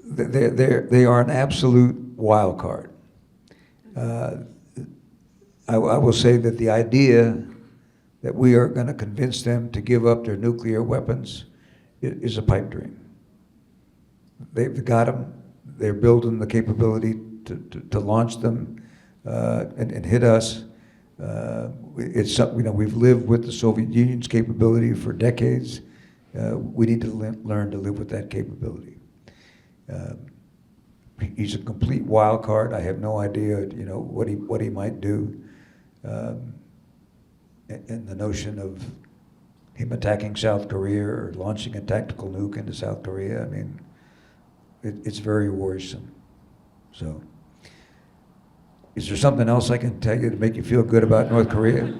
they are an absolute wild card. I will say that the idea that we are going to convince them to give up their nuclear weapons is a pipe dream. They've got them. They're building the capability to launch them and hit us. It's something, you know, we've lived with the Soviet Union's capability for decades. We need to learn to live with that capability. He's a complete wild card. I have no idea, you know, what he might do. And the notion of him attacking South Korea or launching a tactical nuke into South Korea, I mean, it's very worrisome. So, is there something else I can tell you to make you feel good about North Korea?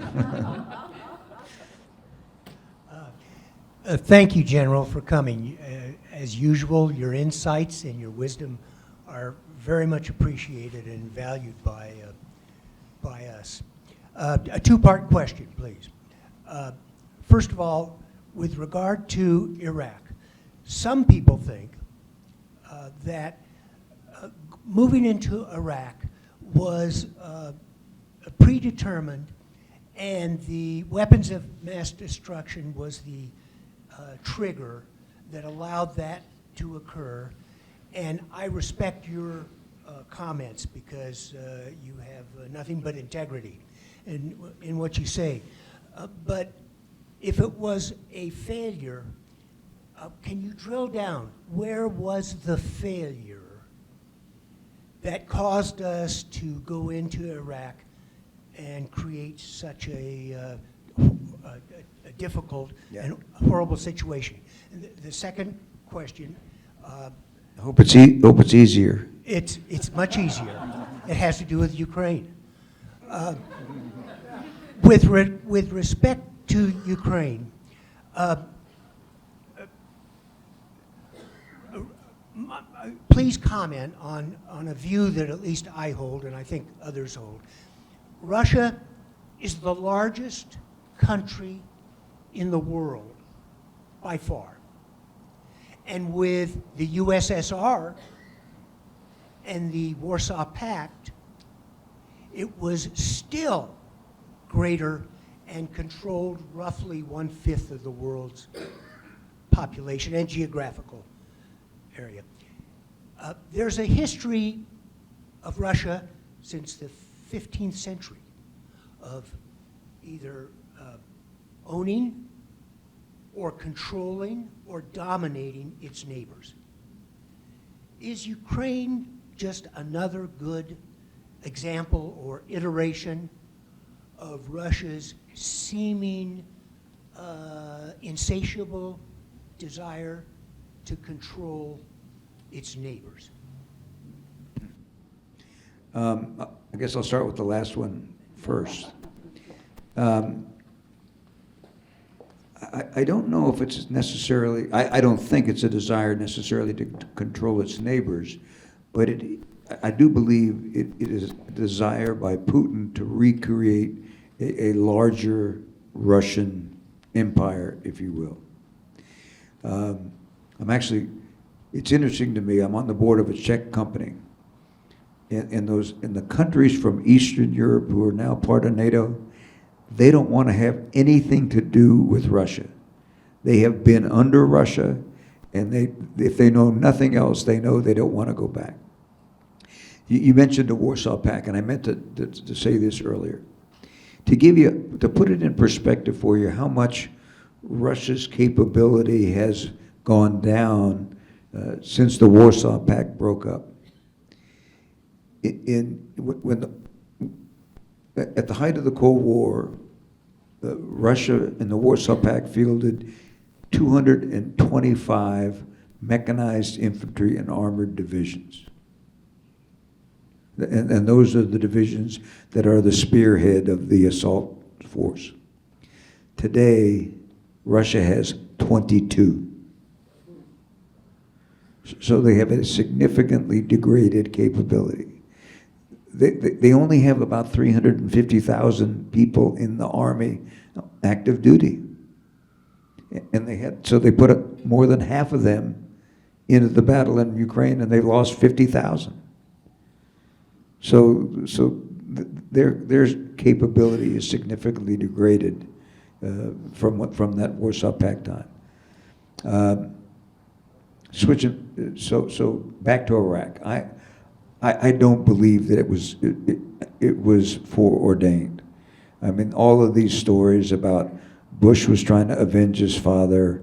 Thank you, General, for coming. As usual, your insights and your wisdom are very much appreciated and valued by us. A two-part question, please. First of all, with regard to Iraq, some people think that moving into Iraq was predetermined, and the weapons of mass destruction was the trigger that allowed that to occur. And I respect your comments because you have nothing but integrity in what you say. But if it was a failure, can you drill down? Where was the failure that caused us to go into Iraq and create such a difficult and horrible situation? And the second question. I hope it's easier. It's much easier. It has to do with Ukraine. With respect to Ukraine, please comment on a view that at least I hold, and I think others hold. Russia is the largest country in the world by far. And with the USSR and the Warsaw Pact, it was still greater and controlled roughly 1/5 of the world's population and geographical area. There's a history of Russia since the 15th century of either owning or controlling or dominating its neighbors. Is Ukraine just another good example or iteration of Russia's seeming insatiable desire to control its neighbors? I guess I'll start with the last one first. I don't know if it's necessarily, I don't think it's a desire necessarily to control its neighbors, but I do believe it is a desire by Putin to recreate a larger Russian empire, if you will. It's interesting to me, I'm on the board of a Czech company, and the countries from Eastern Europe who are now part of NATO, they don't want to have anything to do with Russia. They have been under Russia, and if they know nothing else, they know they don't want to go back. You mentioned the Warsaw Pact, and I meant to say this earlier. To put it in perspective for you, how much Russia's capability has gone down since the Warsaw Pact broke up. At the height of the Cold War, Russia and the Warsaw Pact fielded 225 mechanized infantry and armored divisions. And those are the divisions that are the spearhead of the assault force. Today, Russia has 22. So they have a significantly degraded capability. They only have about 350,000 people in the army active duty. And they put more than half of them into the battle in Ukraine, and they lost 50,000. So their capability is significantly degraded from that Warsaw Pact time. So back to Iraq. I don't believe that it was foreordained. I mean, all of these stories about Bush was trying to avenge his father,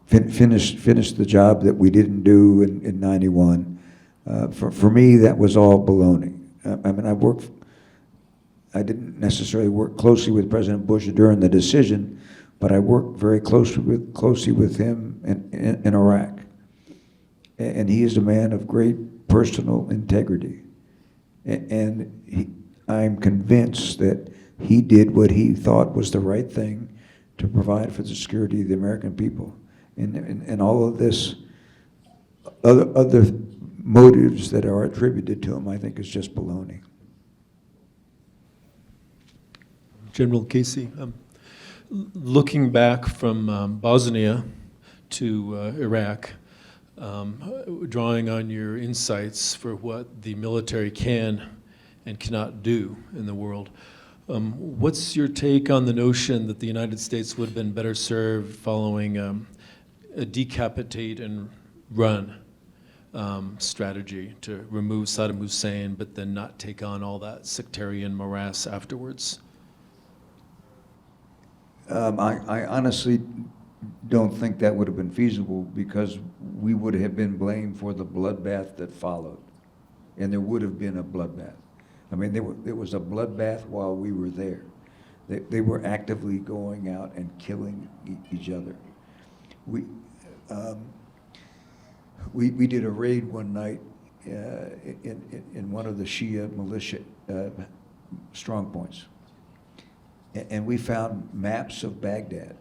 finish the job that we didn't do in 91. For me, that was all baloney. I mean, I didn't necessarily work closely with President Bush during the decision, but I worked very closely with him in Iraq. And he is a man of great personal integrity. And I'm convinced that he did what he thought was the right thing to provide for the security of the American people. And all of this other motives that are attributed to him, I think, is just baloney. General Casey, looking back from Bosnia to Iraq, drawing on your insights for what the military can and cannot do in the world, what's your take on the notion that the United States would have been better served following a decapitate and run strategy to remove Saddam Hussein, but then not take on all that sectarian morass afterwards? I honestly don't think that would have been feasible, because we would have been blamed for the bloodbath that followed. And there would have been a bloodbath. I mean, there was a bloodbath while we were there. They were actively going out and killing each other. We did a raid one night in one of the Shia militia strongpoints. And we found maps of Baghdad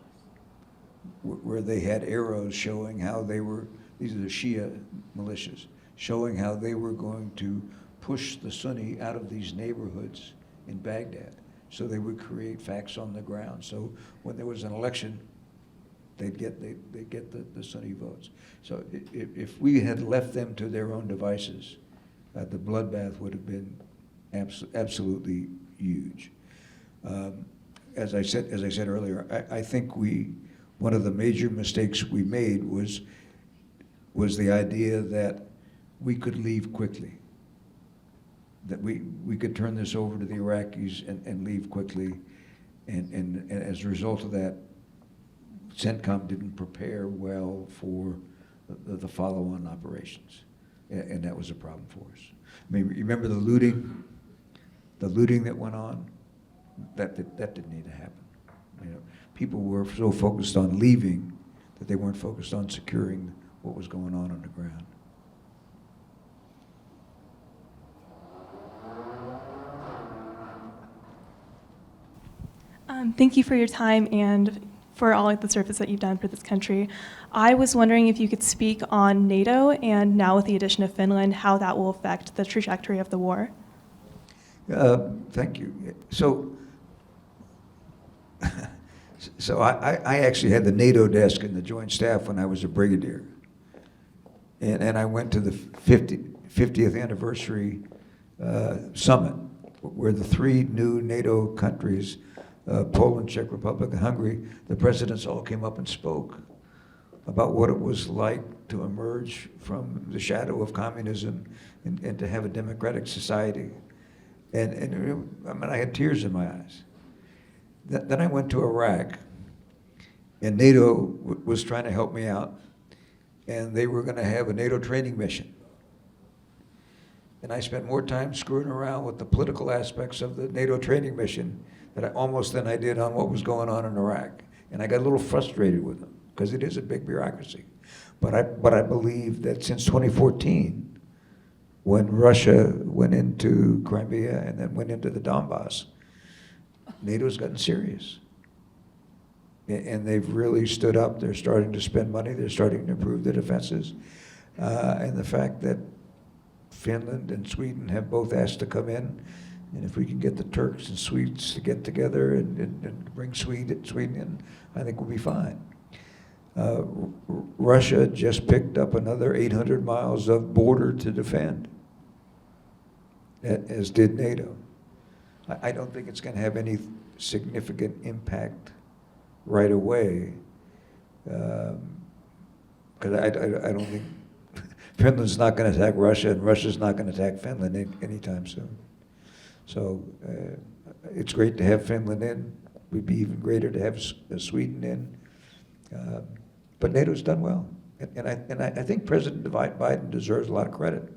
where they had arrows showing how they were, these are the Shia militias, showing how they were going to push the Sunni out of these neighborhoods in Baghdad. so they would create facts on the ground. So when there was an election, they'd get the Sunni votes. So if we had left them to their own devices, the bloodbath would have been absolutely huge. As I said earlier, I think one of the major mistakes we made was the idea that we could leave quickly, that we could turn this over to the Iraqis and leave quickly, and as a result of that, CENTCOM didn't prepare well for the follow-on operations, and that was a problem for us. I mean, you remember the looting that went on? That didn't need to happen. You know, people were so focused on leaving that they weren't focused on securing what was going on the ground. Thank you for your time and for all of the service that you've done for this country. I was wondering if you could speak on NATO and now with the addition of Finland, how that will affect the trajectory of the war. Thank you. So I actually had the NATO desk in the Joint Staff when I was a brigadier. And I went to the 50th anniversary summit where the 3 new NATO countries, Poland, Czech Republic, and Hungary, the presidents all came up and spoke about what it was like to emerge from the shadow of communism and to have a democratic society. And I mean, I had tears in my eyes. Then I went to Iraq, and NATO was trying to help me out, and they were going to have a NATO training mission. And I spent more time screwing around with the political aspects of the NATO training mission than I did on what was going on in Iraq. And I got a little frustrated with them, because it is a big bureaucracy. But I believe that since 2014, when Russia went into Crimea and then went into the Donbass, NATO's gotten serious. And they've really stood up. They're starting to spend money. They're starting to improve their defenses. And the fact that Finland and Sweden have both asked to come in, and if we can get the Turks and Swedes to get together and bring Sweden in, I think we'll be fine. Russia just picked up another 800 miles of border to defend, as did NATO. I don't think it's going to have any significant impact right away, because I don't think Finland's not going to attack Russia, and Russia's not going to attack Finland anytime soon. So it's great to have Finland in. It would be even greater to have Sweden in. But NATO's done well, and I think President Biden deserves a lot of credit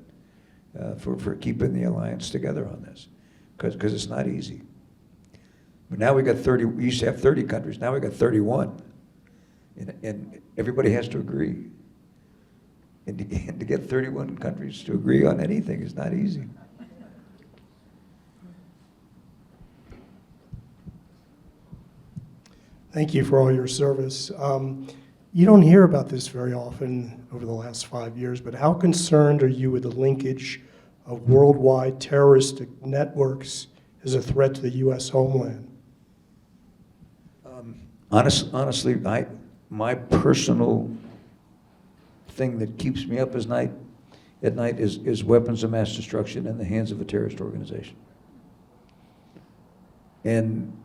for keeping the alliance together on this, because it's not easy. But now we got 30. We used to have 30 countries. Now we got 31, and everybody has to agree. And to get 31 countries to agree on anything is not easy. Thank you for all your service. You don't hear about this very often over the last 5 years, but how concerned are you with the linkage of worldwide terrorist networks as a threat to the U.S. homeland? Honestly, my personal thing that keeps me up at night is weapons of mass destruction in the hands of a terrorist organization. And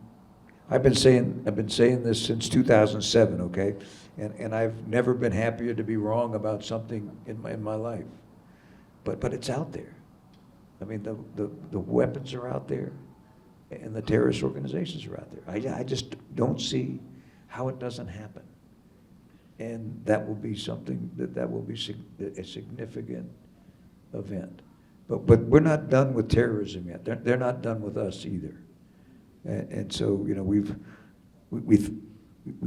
I've been saying this since 2007, okay? And I've never been happier to be wrong about something in my life. But it's out there. I mean, the weapons are out there, and the terrorist organizations are out there. I just don't see how it doesn't happen. And that will be something that will be a significant event. But we're not done with terrorism yet. They're not done with us either. And so, you know, we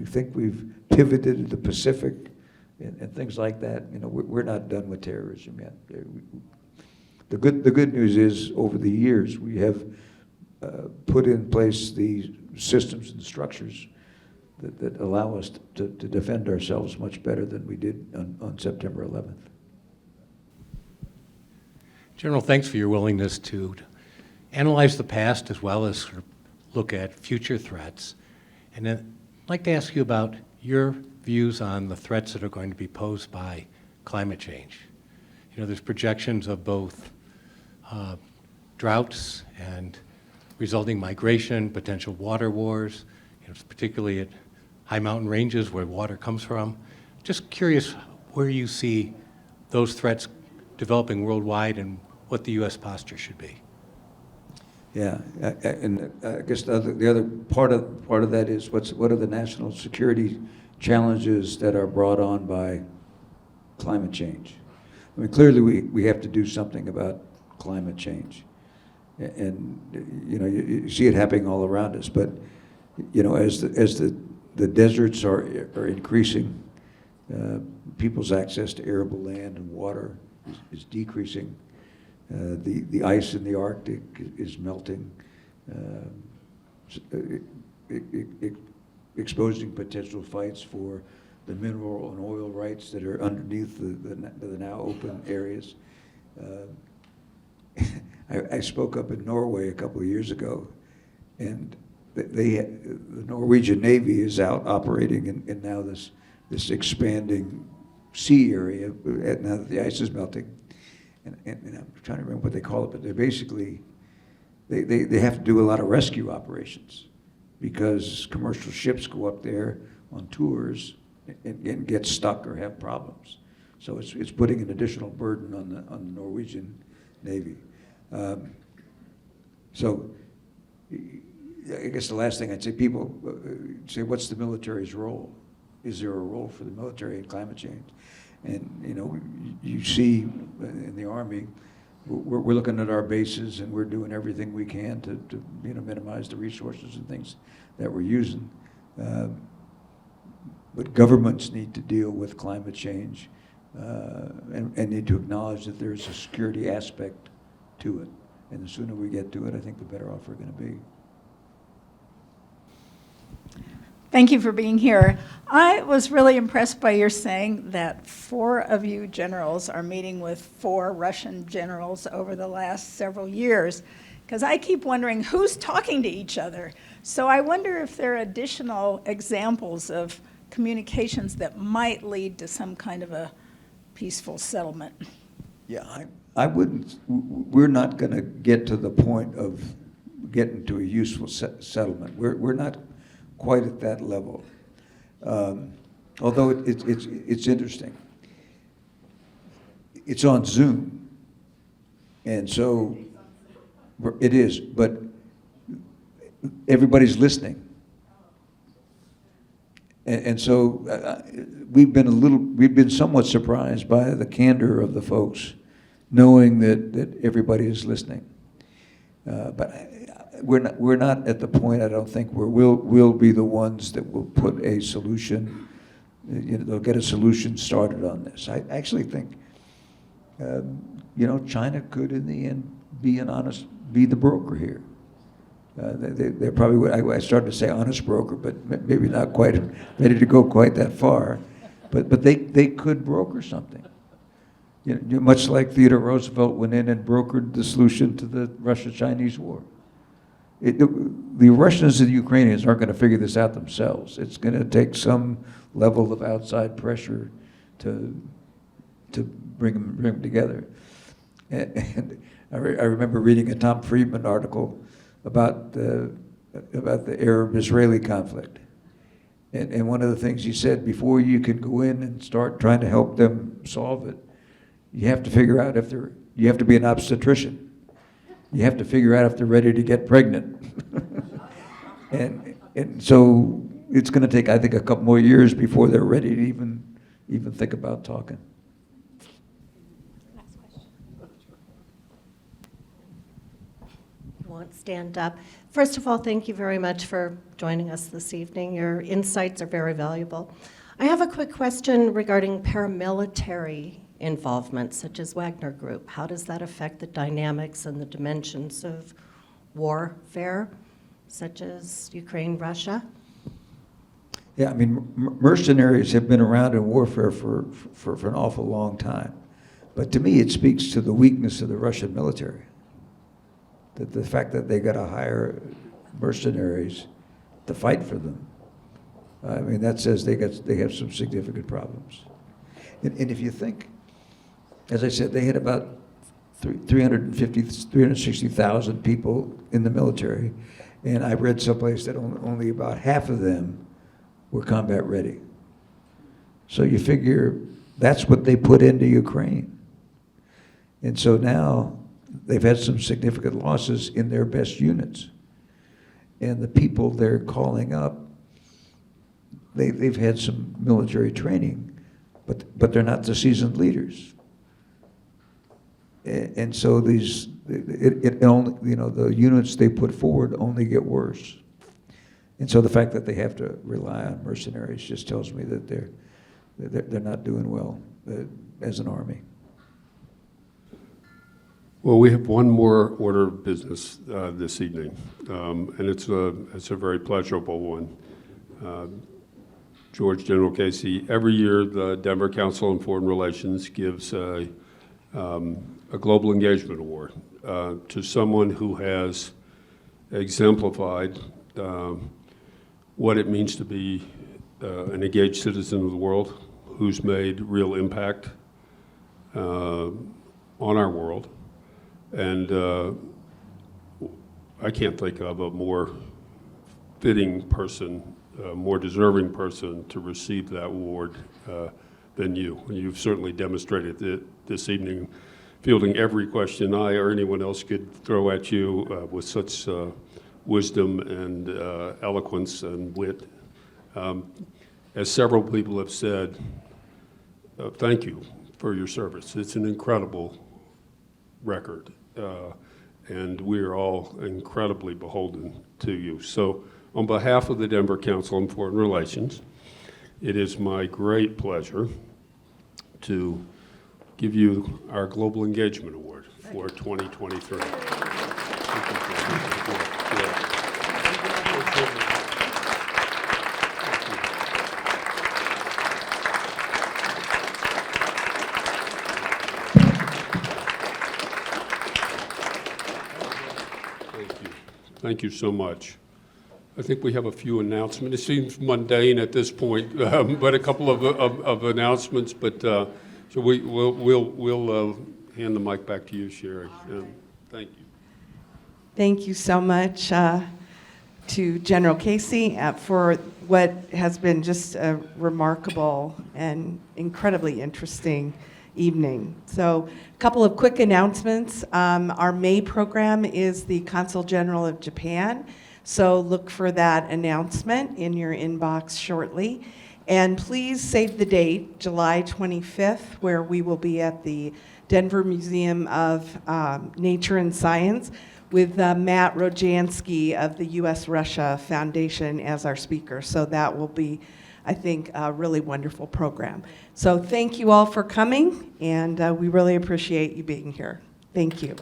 think we've pivoted to the Pacific and things like that. You know, we're not done with terrorism yet. The good news is, over the years, we have put in place the systems and structures that allow us to defend ourselves much better than we did on September 11th. General, thanks for your willingness to analyze the past as well as look at future threats. And then I'd like to ask you about your views on the threats that are going to be posed by climate change. You know, there's projections of both droughts and resulting migration, potential water wars, you know, particularly at high mountain ranges where water comes from. Just curious where you see those threats developing worldwide and what the U.S. posture should be. Yeah, and I guess the other part of that is what are the national security challenges that are brought on by climate change? I mean, clearly we have to do something about climate change, and you know you see it happening all around us. But you know, as the deserts are increasing, people's access to arable land and water is decreasing. The ice in the Arctic is melting, exposing potential fights for the mineral and oil rights that are underneath the now open areas. I spoke up in Norway a couple of years ago, and the Norwegian Navy is out operating in now this expanding sea area now that the ice is melting. And I'm trying to remember what they call it, but they're basically, they have to do a lot of rescue operations because commercial ships go up there on tours and get stuck or have problems. So it's putting an additional burden on the Norwegian Navy. So I guess the last thing I'd say, people say, what's the military's role? Is there a role for the military in climate change? And you know, you see in the Army, we're looking at our bases and we're doing everything we can to you know, minimize the resources and things that we're using. But governments need to deal with climate change and need to acknowledge that there's a security aspect to it. And the sooner we get to it, I think the better off we're going to be. Thank you for being here. I was really impressed by your saying that 4 of you generals are meeting with 4 Russian generals over the last several years, because I keep wondering who's talking to each other. So I wonder if there are additional examples of communications that might lead to some kind of a peaceful settlement. Yeah, I wouldn't, we're not going to get to the point of getting to a useful settlement. We're not quite at that level. Although it's interesting. It's on Zoom, and so it is, but everybody's listening. And so we've been somewhat surprised by the candor of the folks, knowing that everybody is listening. But we're not at the point, I don't think, where we'll be the ones that will put a solution, you know, they'll get a solution started on this. I actually think, you know, China could in the end be the broker here. They're probably, I started to say honest broker, but maybe not quite ready to go quite that far. But they could broker something. You know, much like Theodore Roosevelt went in and brokered the solution to the Russia-Chinese war. The Russians and the Ukrainians aren't going to figure this out themselves. It's going to take some level of outside pressure to bring them together. And I remember reading a Tom Friedman article about the Arab-Israeli conflict. And one of the things he said, before you can go in and start trying to help them solve it, you have to figure out you have to be an obstetrician. You have to figure out if they're ready to get pregnant. and so it's going to take, I think, a couple more years before they're ready to even think about talking. Last question. You won't stand up. First of all, thank you very much for joining us this evening. Your insights are very valuable. I have a quick question regarding paramilitary involvement, such as Wagner Group. How does that affect the dynamics and the dimensions of warfare, such as Ukraine, Russia? Yeah, I mean, mercenaries have been around in warfare for an awful long time. But to me, it speaks to the weakness of the Russian military. That the fact that they got to hire mercenaries to fight for them. I mean, that says they have some significant problems. And if you think, as I said, they had about 360,000 people in the military, and I read someplace that only about half of them were combat ready. So you figure that's what they put into Ukraine. And so now they've had some significant losses in their best units. And the people they're calling up, they've had some military training, but they're not the seasoned leaders. And so it only, the units they put forward only get worse. And so the fact that they have to rely on mercenaries just tells me that they're not doing well as an army. Well, we have one more order of business this evening, and it's a very pleasurable one. George, General Casey, every year the Denver Council on Foreign Relations gives a Global Engagement Award to someone who has exemplified what it means to be an engaged citizen of the world, who's made real impact on our world. And I can't think of a more fitting person, more deserving person to receive that award than you. You've certainly demonstrated it this evening, fielding every question I or anyone else could throw at you with such wisdom and eloquence and wit. As several people have said, thank you for your service. It's an incredible record, and we are all incredibly beholden to you. So on behalf of the Denver Council on Foreign Relations, it is my great pleasure to give you our Global Engagement Award for 2023. Thank you so much. I think we have a few announcements. It seems mundane at this point, but a couple of announcements. But so we'll hand the mic back to you, Sherry. Thank you. Thank you so much to General Casey for what has been just a remarkable and incredibly interesting evening. So a couple of quick announcements. Our May program is the Consul General of Japan. So look for that announcement in your inbox shortly. And please save the date, July 25th, where we will be at the Denver Museum of Nature and Science with Matt Rojansky of the U.S.-Russia Foundation as our speaker. So that will be, I think, a really wonderful program. So thank you all for coming, and we really appreciate you being here. Thank you.